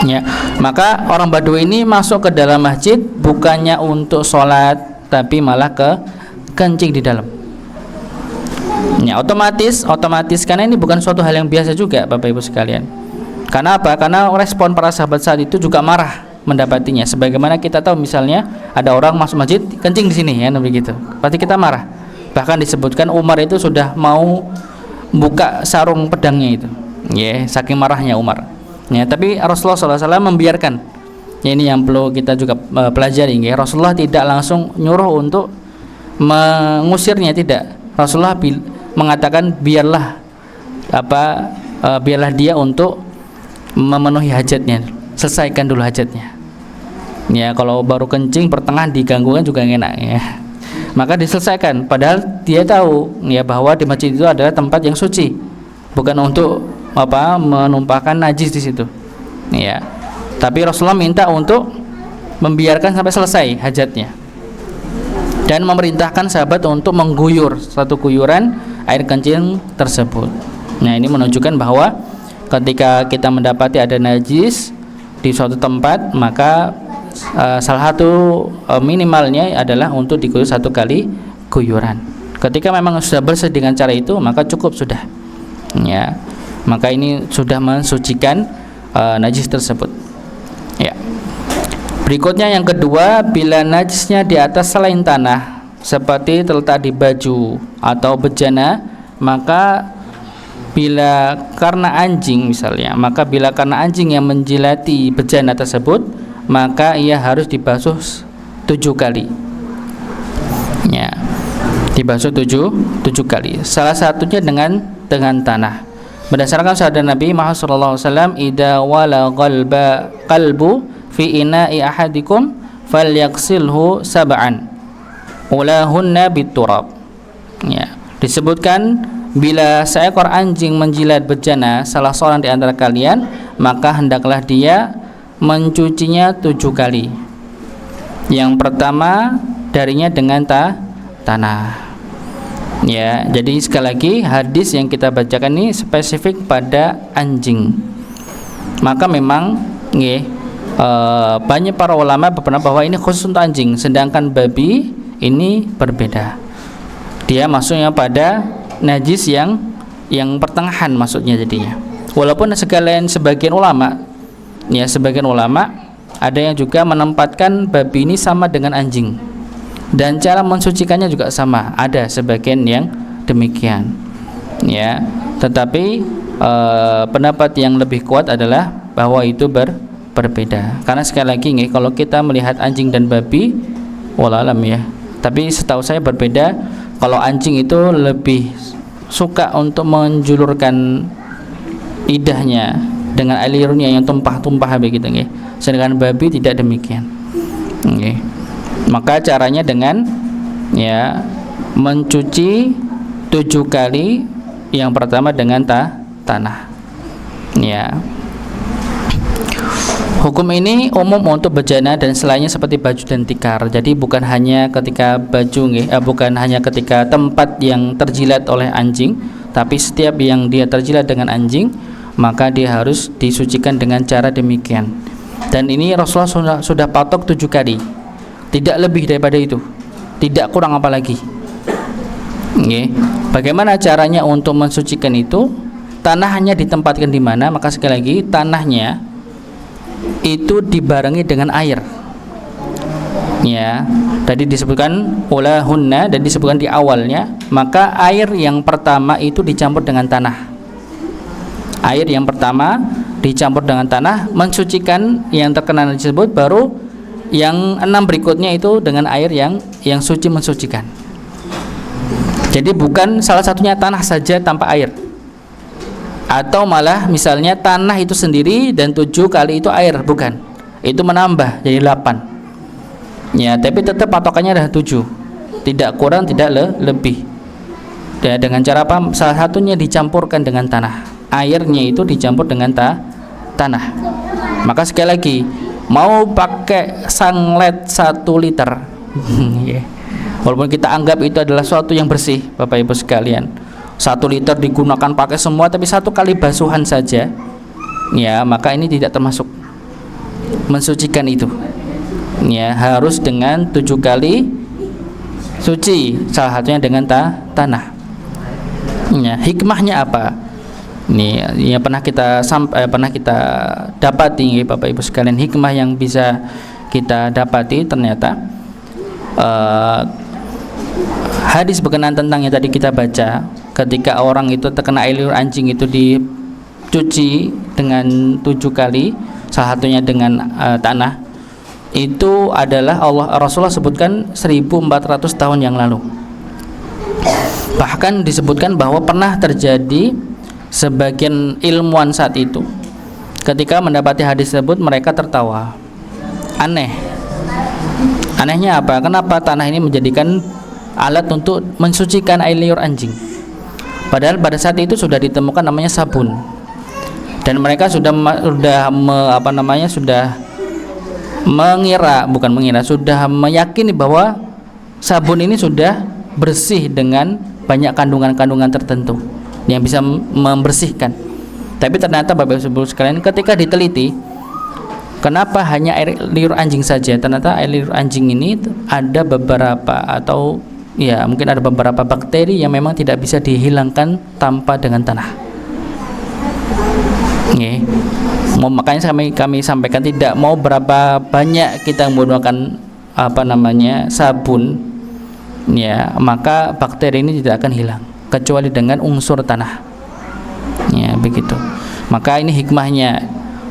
Ya, maka orang Badui ini masuk ke dalam masjid bukannya untuk sholat, tapi malah kencing di dalam. Ya, otomatis karena ini bukan suatu hal yang biasa juga, Bapak Ibu sekalian. Karena apa? Karena respon para sahabat saat itu juga marah mendapatinya. Sebagaimana kita tahu misalnya ada orang masuk masjid kencing di sini, ya, begitu. Pasti kita marah. Bahkan disebutkan Umar itu sudah mau buka sarung pedangnya itu, ya, saking marahnya Umar. Ya, tapi Rasulullah SAW membiarkan. Ya, ini yang perlu kita juga pelajari, ya. Rasulullah tidak langsung nyuruh untuk mengusirnya, tidak. Rasulullah mengatakan biarlah dia untuk memenuhi hajatnya, selesaikan dulu hajatnya. Ya, kalau baru kencing pertengahan diganggu kan juga enak, ya. Maka diselesaikan, padahal dia tahu, ya, bahwa di masjid itu adalah tempat yang suci, bukan untuk menumpahkan najis di situ, ya. Tapi Rasulullah minta untuk membiarkan sampai selesai hajatnya dan memerintahkan sahabat untuk mengguyur satu guyuran air kencing tersebut. Nah, ini menunjukkan bahwa ketika kita mendapati ada najis di suatu tempat, maka salah satu minimalnya adalah untuk diguyur satu kali guyuran. Ketika memang sudah bersih dengan cara itu, maka cukup sudah, ya. Maka ini sudah mensucikan najis tersebut, ya. Berikutnya yang kedua, bila najisnya di atas selain tanah seperti terletak di baju atau bejana, maka bila karena anjing yang menjilati bejana tersebut, maka ia harus dibasuh 7 kali, ya, dibasuh 7 kali. Salah satunya dengan tanah. Berdasarkan sabda Nabi Muhammad SAW, idza walaghal qalbu fi ina'i ahadikum falyaghsilhu sab'an ulahunna biturab. Ya, disebutkan bila seekor anjing menjilat bejana salah seorang di antara kalian, maka hendaklah dia mencucinya 7 kali. Yang pertama darinya dengan tanah. Ya, jadi sekali lagi hadis yang kita bacakan ini spesifik pada anjing. Maka memang banyak para ulama berpendapat bahwa ini khusus untuk anjing, sedangkan babi ini berbeda. Dia masuknya pada najis yang pertengahan maksudnya jadinya. Walaupun sebagian ulama ada yang juga menempatkan babi ini sama dengan anjing. Dan cara mensucikannya juga sama, ada sebagian yang demikian, ya. Tetapi pendapat yang lebih kuat adalah bahwa itu berbeda. Karena sekali lagi kalau kita melihat anjing dan babi, wallahualam, ya. Tapi setahu saya berbeda. Kalau anjing itu lebih suka untuk menjulurkan lidahnya dengan air liurnya yang tumpah-tumpah begitu, sedangkan babi tidak demikian. Maka caranya dengan mencuci 7 kali. Yang pertama dengan tanah, ya. Hukum ini umum untuk bejana dan selainnya seperti baju dan tikar. Jadi bukan hanya ketika bukan hanya ketika tempat yang terjilat oleh anjing, tapi setiap yang dia terjilat dengan anjing, maka dia harus disucikan dengan cara demikian. Dan ini Rasulullah sudah patok 7 kali, tidak lebih daripada itu, tidak kurang apalagi. Bagaimana caranya untuk mensucikan itu? Tanah hanya ditempatkan di mana? Maka sekali lagi tanahnya itu dibarengi dengan air, ya. Tadi disebutkan ulahunna dan disebutkan di awalnya, maka air yang pertama itu dicampur dengan tanah. Air yang pertama dicampur dengan tanah mensucikan yang terkena tersebut, baru yang 6 berikutnya itu dengan air yang suci mensucikan. Jadi bukan salah satunya tanah saja tanpa air, Atau malah misalnya tanah itu sendiri dan 7 kali itu air, bukan, itu menambah jadi 8 ya, tapi tetap patokannya adalah 7, tidak kurang tidak lebih. Ya, dengan cara apa? Salah satunya dicampurkan dengan tanah, airnya itu dicampur dengan tanah. Maka sekali lagi, mau pakai sanglet 1 liter walaupun kita anggap itu adalah suatu yang bersih, Bapak Ibu sekalian, 1 liter digunakan pakai semua, tapi 1 kali basuhan saja ya, maka ini tidak termasuk mensucikan itu ya, harus dengan 7 kali suci, salah satunya dengan tanah ya. Hikmahnya apa? Ini yang pernah kita dapati Bapak Ibu sekalian, hikmah yang bisa kita dapati ternyata hadis berkenaan tentang yang tadi kita baca, ketika orang itu terkena air liur anjing itu dicuci dengan 7 kali, salah satunya dengan tanah, itu adalah Rasulullah sebutkan 1400 tahun yang lalu. Bahkan disebutkan bahwa pernah terjadi sebagian ilmuwan saat itu, ketika mendapati hadis tersebut mereka tertawa. Anehnya apa? Kenapa tanah ini menjadikan alat untuk mensucikan air liur anjing? Padahal pada saat itu sudah ditemukan namanya sabun, dan mereka sudah sudah meyakini bahwa sabun ini sudah bersih dengan banyak kandungan-kandungan tertentu yang bisa membersihkan. Tapi ternyata Bapak Ibu sekalian, ketika diteliti kenapa hanya air liur anjing saja, ternyata air liur anjing ini ada beberapa, atau ya mungkin ada beberapa bakteri yang memang tidak bisa dihilangkan tanpa dengan tanah. Makanya kami sampaikan, tidak mau berapa banyak kita menggunakan sabun ya, maka bakteri ini tidak akan hilang kecuali dengan unsur tanah ya, begitu. Maka ini hikmahnya,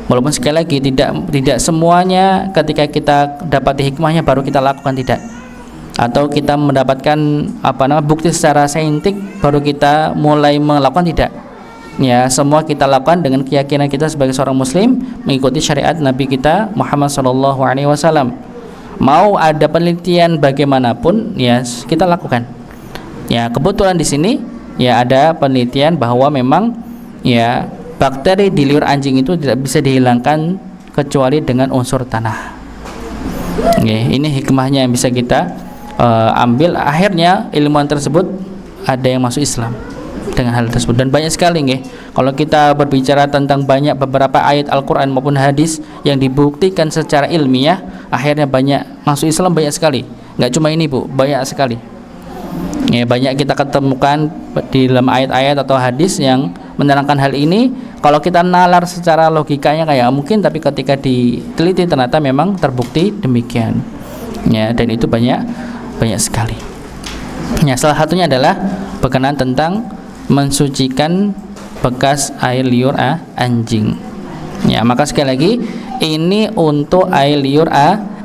walaupun sekali lagi tidak semuanya ketika kita dapati hikmahnya baru kita lakukan, tidak, atau kita mendapatkan bukti secara saintik baru kita mulai melakukan, tidak ya. Semua kita lakukan dengan keyakinan kita sebagai seorang muslim mengikuti syariat Nabi kita Muhammad SAW. Mau ada penelitian bagaimanapun ya kita lakukan ya. Kebetulan di sini ya ada penelitian bahwa memang ya bakteri di liur anjing itu tidak bisa dihilangkan kecuali dengan unsur tanah. Ini hikmahnya yang bisa kita ambil. Akhirnya ilmuwan tersebut ada yang masuk Islam dengan hal tersebut, dan banyak sekali kalau kita berbicara tentang beberapa ayat Al-Quran maupun hadis yang dibuktikan secara ilmiah, akhirnya banyak masuk Islam, banyak sekali. Nggak cuma ini Bu, banyak sekali ya, banyak kita ketemukan di dalam ayat-ayat atau hadis yang menerangkan hal ini. Kalau kita nalar secara logikanya kayak mungkin, tapi ketika diteliti ternyata memang terbukti demikian ya, dan itu banyak sekali ya. Salah satunya adalah berkenaan tentang mensucikan bekas air liur anjing ya. Maka sekali lagi, ini untuk air liur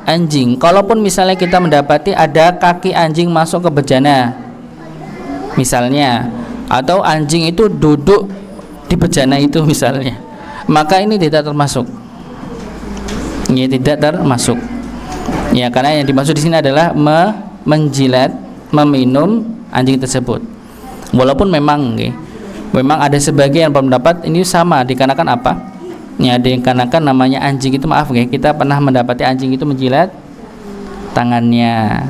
anjing. Kalaupun misalnya kita mendapati ada kaki anjing masuk ke bejana misalnya, atau anjing itu duduk di bejana itu misalnya, maka ini tidak termasuk ya, tidak termasuk ya, karena yang dimaksud di sini adalah menjilat, meminum anjing tersebut. Walaupun memang ada sebagian pendapat ini sama, dikarenakan apa ya, dikarenakan namanya anjing itu, kita pernah mendapati anjing itu menjilat tangannya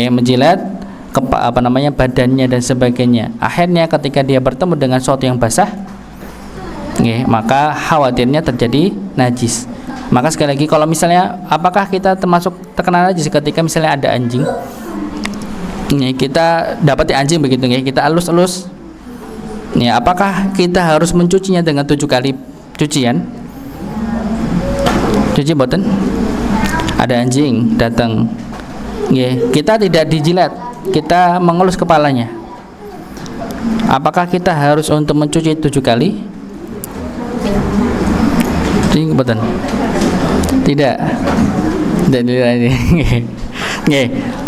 menjilat badannya dan sebagainya. Akhirnya ketika dia bertemu dengan sesuatu yang basah maka khawatirnya terjadi najis. Maka sekali lagi, kalau misalnya apakah kita termasuk terkena najis ketika misalnya ada anjing, kita dapati anjing begitu kita elus-elus ya, apakah kita harus mencucinya dengan 7 kali cucian? Cuci boten? Ada anjing datang kita tidak dijilat, kita mengelus kepalanya, apakah kita harus untuk mencuci 7 kali? Cuci boten? Tidak.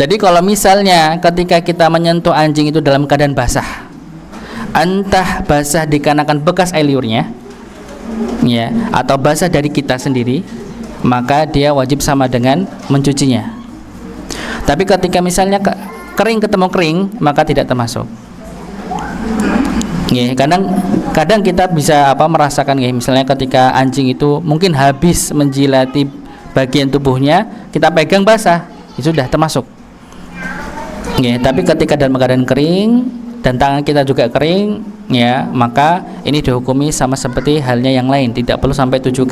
Jadi kalau misalnya ketika kita menyentuh anjing itu dalam keadaan basah, entah basah dikarenakan bekas air liurnya, ya, atau basah dari kita sendiri, maka dia wajib sama dengan mencucinya. Tapi ketika misalnya kering ketemu kering, maka tidak termasuk. Ya, kadang kita bisa merasakan, ya, misalnya ketika anjing itu mungkin habis menjilati bagian tubuhnya, kita pegang basah, itu sudah termasuk. Ya, tapi ketika dalam keadaan kering dan tangan kita juga kering, ya, maka ini dihukumi sama seperti halnya yang lain, tidak perlu sampai 7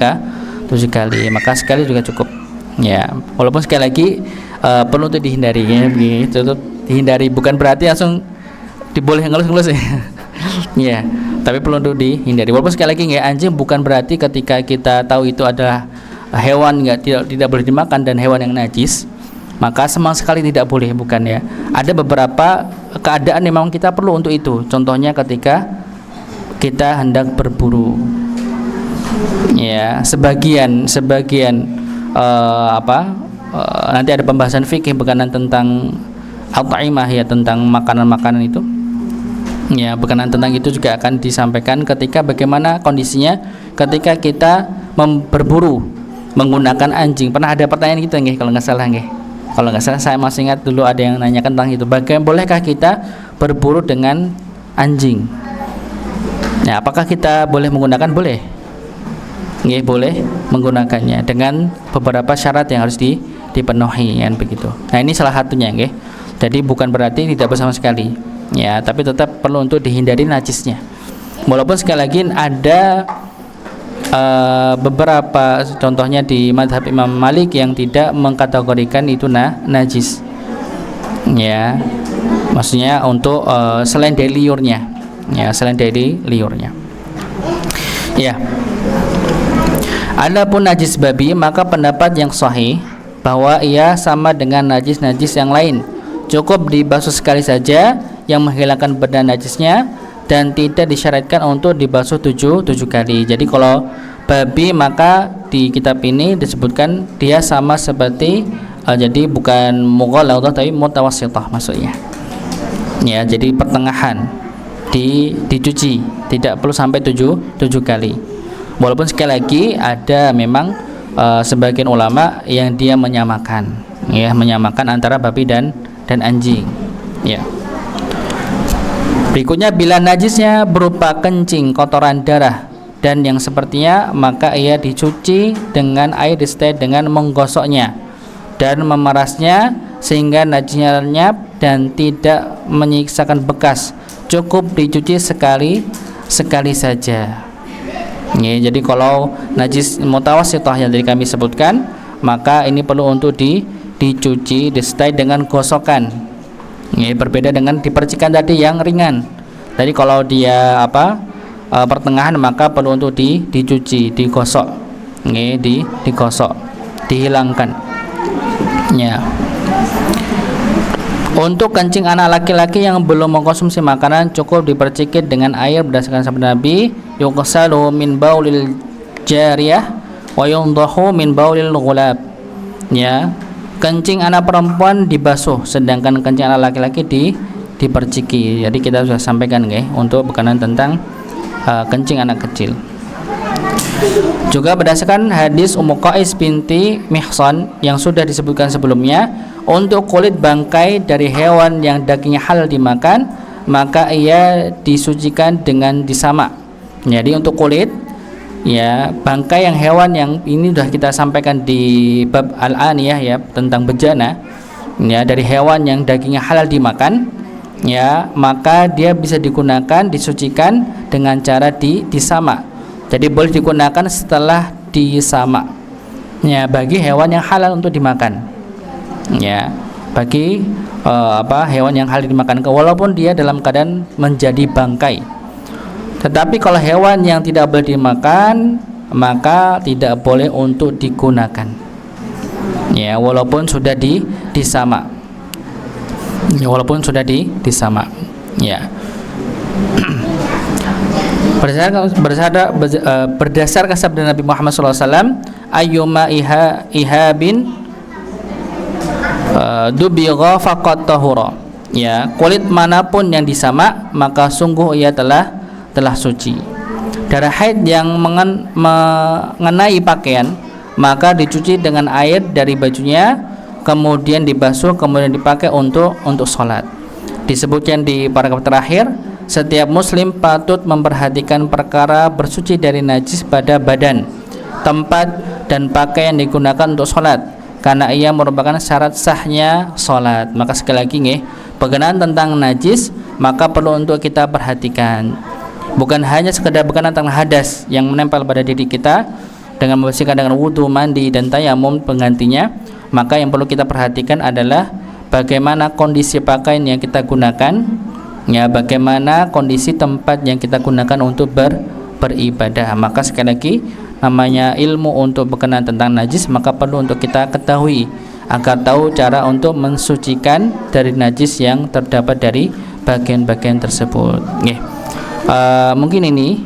kali, maka sekali juga cukup. Ya, walaupun sekali lagi perlu untuk dihindari, ya, gitu, dihindari, bukan berarti langsung diboleh ngelus-ngelus ya. Ya, tapi perlu untuk dihindari. Walaupun sekali lagi, ya, anjing bukan berarti ketika kita tahu itu adalah hewan tidak boleh dimakan dan hewan yang najis, maka sama sekali tidak boleh, bukan, ya. Ada beberapa keadaan yang memang kita perlu untuk itu. Contohnya ketika kita hendak berburu, ya, sebagian nanti ada pembahasan fikih berkenaan tentang al-ta'imah, ya, tentang makanan-makanan itu, ya, berkenaan tentang itu juga akan disampaikan ketika bagaimana kondisinya ketika kita berburu menggunakan anjing. Pernah ada pertanyaan gitu, nggih, kalau nggak salah, nggih. Kalau nggak salah, saya masih ingat dulu ada yang nanyakan tentang itu. Bagaimana, bolehkah kita berburu dengan anjing? Ya, apakah kita boleh menggunakan? Boleh. Nggih, boleh menggunakannya dengan beberapa syarat yang harus dipenuhi, kan begitu. Nah, ini salah satunya, nggih. Jadi bukan berarti tidak bersama sekali, ya, tapi tetap perlu untuk dihindari najisnya. Walaupun sekali lagi ada beberapa contohnya di mazhab Imam Malik yang tidak mengkategorikan itu najis, ya, maksudnya untuk selain dari liurnya, ya, selain dari liurnya, ya. Adapun najis babi, maka pendapat yang sahih bahwa ia sama dengan najis-najis yang lain, cukup dibasuh sekali saja yang menghilangkan benda najisnya dan tidak disyaratkan untuk dibasuh 7 kali. Jadi kalau babi, maka di kitab ini disebutkan dia sama seperti jadi bukan mughalladhah tapi mutawassithah maksudnya. Ya, jadi pertengahan, dicuci, tidak perlu sampai 7 kali. Walaupun sekali lagi ada memang sebagian ulama yang dia menyamakan, ya, menyamakan antara babi dan anjing, ya. Berikutnya, bila najisnya berupa kencing, kotoran, darah dan yang sepertinya, maka ia dicuci dengan air disertai dengan menggosoknya dan memerasnya sehingga najisnya lenyap dan tidak menyisakan bekas. Cukup dicuci sekali saja. Ya, jadi kalau najis mutawassithah yang tadi kami sebutkan, maka ini perlu untuk dicuci disertai dengan gosokan. Ya, berbeda dengan dipercikan tadi yang ringan. Jadi kalau dia pertengahan, maka perlu untuk dicuci, digosok, ya, digosok, dihilangkan. Ya. Untuk kencing anak laki-laki yang belum mengkonsumsi makanan, cukup dipercikit dengan air berdasarkan sabda Nabi, yughsalu min baulil jariyah wa yundahu min baulil ghulab. Ya, kencing anak perempuan dibasuh, sedangkan kencing anak laki-laki diperciki. Jadi kita sudah sampaikan, nggih, untuk berkenaan tentang kencing anak kecil. Juga berdasarkan hadis Ummu Qais binti Mihsan yang sudah disebutkan sebelumnya, untuk kulit bangkai dari hewan yang dagingnya halal dimakan, maka ia disucikan dengan disamak. Jadi untuk kulit, ya, bangkai yang hewan yang ini sudah kita sampaikan di bab al-aniyah, ya, tentang bejana, ya, dari hewan yang dagingnya halal dimakan, ya, maka dia bisa digunakan, disucikan dengan cara disamak. Jadi boleh digunakan setelah disamak, ya, bagi hewan yang halal untuk dimakan, ya, bagi hewan yang halal dimakan, walaupun dia dalam keadaan menjadi bangkai. Tetapi kalau hewan yang tidak boleh dimakan, maka tidak boleh untuk digunakan, ya, walaupun sudah disamak, ya, walaupun sudah disamak, ya. Berdasarkan sabda Nabi Muhammad SAW, ayyuma ihabin dubigha faqad tahura. ya, kulit manapun yang disamak, maka sungguh ia telah suci. Darah haid yang mengenai pakaian, maka dicuci dengan air dari bajunya, kemudian dibasuh, kemudian dipakai untuk sholat. Disebutkan di paragraf terakhir, setiap muslim patut memperhatikan perkara bersuci dari najis pada badan, tempat, dan pakaian yang digunakan untuk sholat, karena ia merupakan syarat sahnya sholat. Maka sekali lagi berkenaan tentang najis, maka perlu untuk kita perhatikan. Bukan hanya sekedar berkenaan tentang hadas yang menempel pada diri kita dengan membersihkan dengan wudu, mandi, dan tayamum penggantinya, maka yang perlu kita perhatikan adalah bagaimana kondisi pakaian yang kita gunakan, ya, bagaimana kondisi tempat yang kita gunakan untuk beribadah. Maka sekali lagi, namanya ilmu untuk berkenaan tentang najis, maka perlu untuk kita ketahui agar tahu cara untuk mensucikan dari najis yang terdapat dari bagian-bagian tersebut. Mungkin ini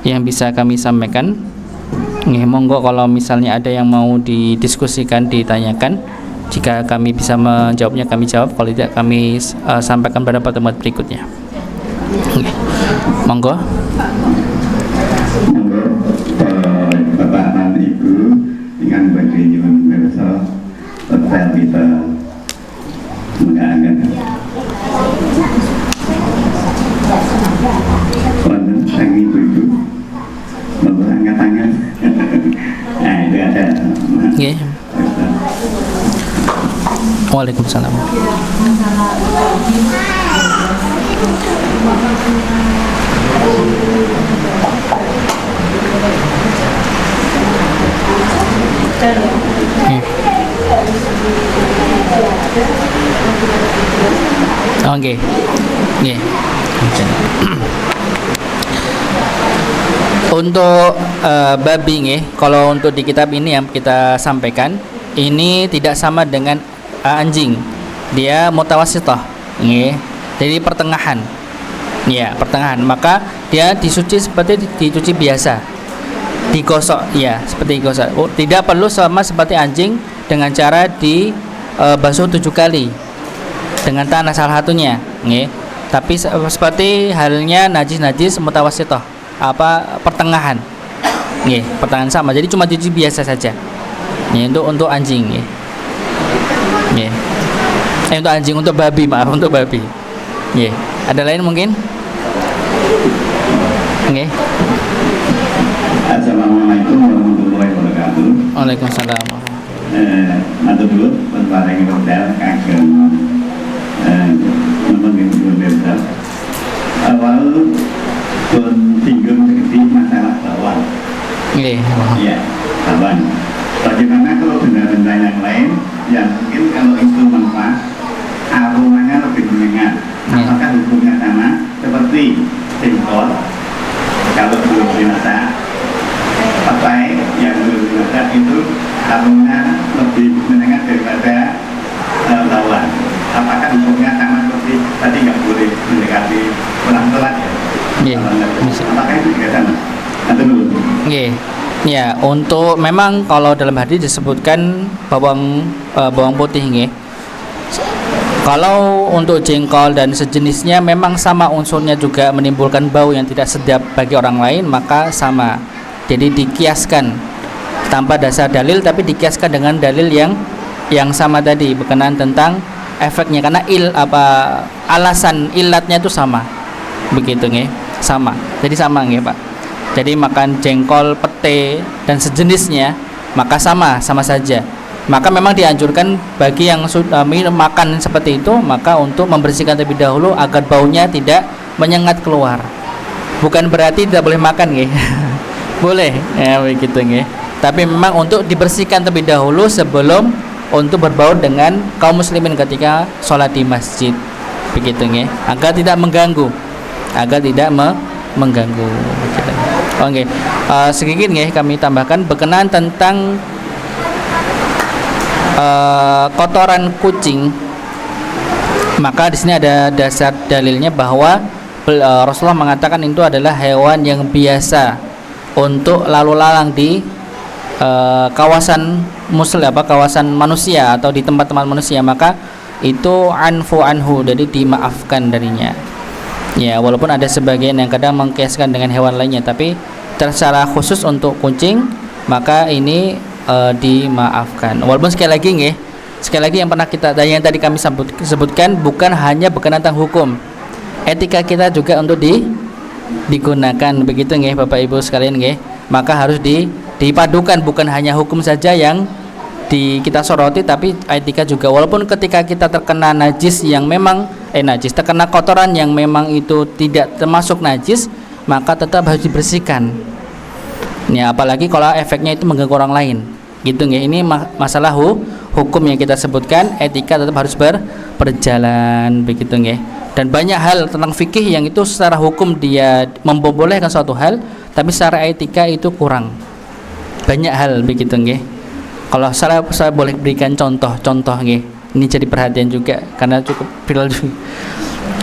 yang bisa kami sampaikan. Monggo kalau misalnya ada yang mau didiskusikan, ditanyakan, jika kami bisa menjawabnya kami jawab, kalau tidak kami sampaikan pada pertemuan berikutnya. Monggo. Bapak dan Ibu dengan bagi nyuwun pirsa hotel kita mengangkat wonten sang ibu-ibu mengangkat tangan. Nah, itu ada. Nggih. Waalaikumsalam. Oke. Nggih. Untuk babi kalau untuk di kitab ini yang kita sampaikan, ini tidak sama dengan anjing. Dia mutawassithah, jadi pertengahan. Ya, pertengahan. Maka dia disuci seperti dicuci biasa. Digosok, ya, seperti digosok. Tidak perlu sama seperti anjing dengan cara dibasuh 7 kali dengan tanah salah satunya, tapi seperti halnya najis mutawassithah, pertengahan, pertengahan sama. Jadi cuma cuci biasa saja. Untuk anjing, untuk anjing, untuk babi, maaf, untuk babi. Ada lain mungkin? Assalamualaikum warahmatullahi wabarakatuh. Waalaikumsalam. Matur nuwun paring wekdal kagem menawi wekdal. Awal pun tinggal sedikit masalah bawang. Iya, bawang. Bagaimana kalau benda-benda yang lain yang mungkin kalau itu mentah aromanya lebih menyengat, apakah hukumnya sama seperti jengkol kalau belum dimasak, papai yang belum dimasak itu aromanya lebih menyengat daripada bawang? Apakah hukumnya sama seperti tadi nggak boleh mendekati orang telat ya? Apakah itu juga sama? Atau belum? Ya, untuk memang kalau dalam hadis disebutkan bawang putih, Kalau untuk jengkol dan sejenisnya memang sama unsurnya, juga menimbulkan bau yang tidak sedap bagi orang lain, maka sama. Jadi dikiaskan tanpa dasar dalil, tapi dikiaskan dengan dalil yang sama tadi berkenaan tentang efeknya, karena alasan ilatnya itu sama. Begitu, sama. Jadi sama, Pak. Jadi makan jengkol, pete, dan sejenisnya, maka sama saja. Maka memang dianjurkan bagi yang sudah makan seperti itu, maka untuk membersihkan terlebih dahulu agar baunya tidak menyengat keluar. Bukan berarti tidak boleh makan, boleh, ya begitu, Tapi memang untuk dibersihkan terlebih dahulu sebelum untuk berbaur dengan kaum muslimin ketika sholat di masjid, begitu, agar tidak mengganggu, Begitu. Sedikit kami tambahkan berkenaan tentang kotoran kucing. Maka di sini ada dasar dalilnya bahwa Rasulullah mengatakan itu adalah hewan yang biasa untuk lalu lalang di kawasan kawasan manusia atau di tempat-tempat manusia. Maka itu anfu anhu, jadi dimaafkan darinya. Ya, walaupun ada sebagian yang kadang mengkiaskan dengan hewan lainnya, tapi secara khusus untuk kucing maka ini dimaafkan. Walaupun sekali lagi yang pernah yang tadi kami sebutkan bukan hanya berkenaan tentang hukum, etika kita juga untuk digunakan, begitu nggih Bapak Ibu sekalian nggih. Maka harus dipadukan, bukan hanya hukum saja yang kita soroti, tapi etika juga. Walaupun ketika kita terkena najis yang memang terkena kotoran yang memang itu tidak termasuk najis, maka tetap harus dibersihkan. Ya, apalagi kalau efeknya itu mengganggu orang lain, gitu nggih. Ini masalah hukum yang kita sebutkan, etika tetap harus berjalan, begitu nggih. Dan banyak hal tentang fikih yang itu secara hukum dia membolehkan suatu hal, tapi secara etika itu kurang. Banyak hal, begitu nggih. Kalau saya boleh berikan contoh nggih. Ini jadi perhatian juga karena cukup viral juga.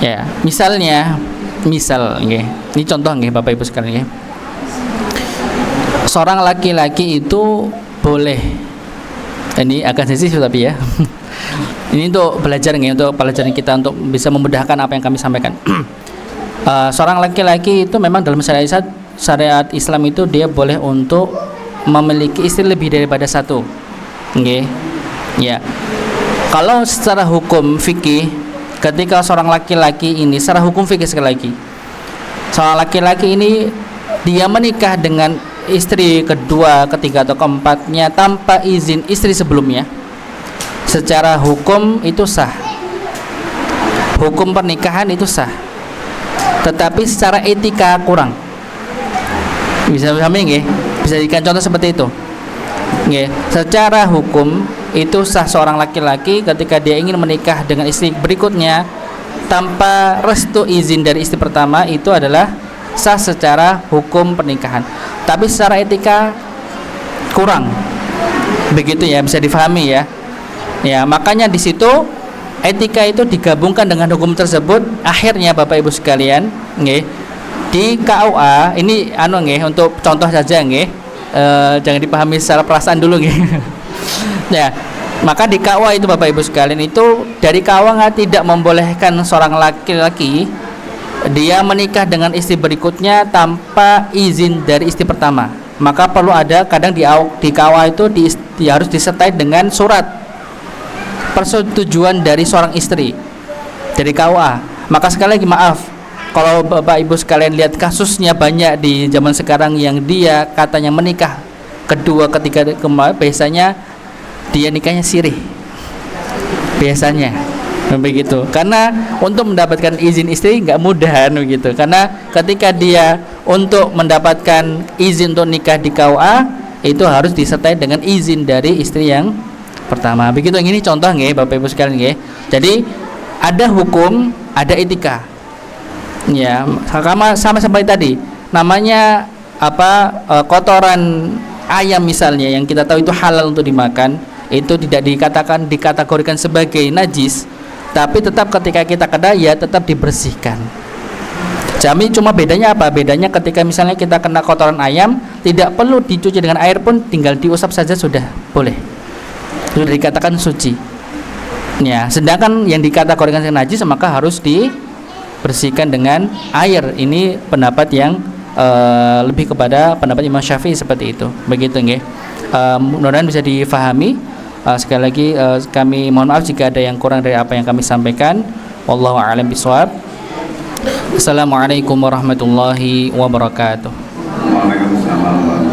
Ya, misal nggih. Ini contoh nggih Bapak Ibu sekalian nggih. Seorang laki-laki itu boleh, ini agak sensitif tapi ya. Ini untuk belajar nggih, untuk pelajaran kita untuk bisa memudahkan apa yang kami sampaikan. Seorang laki-laki itu memang dalam syariat Islam itu dia boleh untuk memiliki istri lebih daripada satu, nggih. Ya. Kalau secara hukum fikih, ketika seorang laki-laki ini secara hukum fikih sekali lagi, seorang laki-laki ini dia menikah dengan istri kedua, ketiga atau keempatnya tanpa izin istri sebelumnya, secara hukum itu sah. Hukum pernikahan itu sah. Tetapi secara etika kurang. Bisa pahami nggih? Bisa dijadikan contoh seperti itu. Nggih, secara hukum itu sah seorang laki-laki ketika dia ingin menikah dengan istri berikutnya tanpa restu izin dari istri pertama, itu adalah sah secara hukum pernikahan. Tapi secara etika kurang. Begitu ya, bisa difahami ya. Ya, makanya di situ etika itu digabungkan dengan hukum tersebut. Akhirnya Bapak Ibu sekalian, nggih, di KUA ini nggih, untuk contoh saja nggih. Jangan dipahami secara perasaan dulu nggih. Ya, maka di KUA itu Bapak Ibu sekalian itu dari KUA tidak membolehkan seorang laki-laki dia menikah dengan istri berikutnya tanpa izin dari istri pertama. Maka perlu ada kadang di KUA itu harus disertai dengan surat persetujuan dari seorang istri dari KUA. Maka sekali lagi maaf, kalau Bapak Ibu sekalian lihat kasusnya banyak di zaman sekarang yang dia katanya menikah kedua, ketiga, biasanya dia nikahnya sirih. Biasanya begitu. Karena untuk mendapatkan izin istri nggak mudah begitu. Karena ketika dia untuk mendapatkan izin untuk nikah di KUA itu harus disertai dengan izin dari istri yang pertama. Begitu. Ini contoh nggih Bapak Ibu sekalian nggih. Jadi ada hukum, ada etika. Ya, sama seperti tadi. Namanya kotoran ayam misalnya yang kita tahu itu halal untuk dimakan, itu tidak dikategorikan sebagai najis, tapi tetap ketika kita kena ya tetap dibersihkan. Jadi cuma bedanya apa? Bedanya ketika misalnya kita kena kotoran ayam, tidak perlu dicuci dengan air pun, tinggal diusap saja sudah boleh. Sudah dikatakan suci. Ya, sedangkan yang dikategorikan sebagai najis maka harus dibersihkan dengan air. Ini pendapat yang lebih kepada pendapat Imam Syafi'i seperti itu. Begitu nggih. Mudah-mudahan bisa difahami. Sekali lagi kami mohon maaf jika ada yang kurang dari apa yang kami sampaikan. Wallahu a'lam bishawab. Assalamualaikum warahmatullahi wabarakatuh. Waalaikumsalam.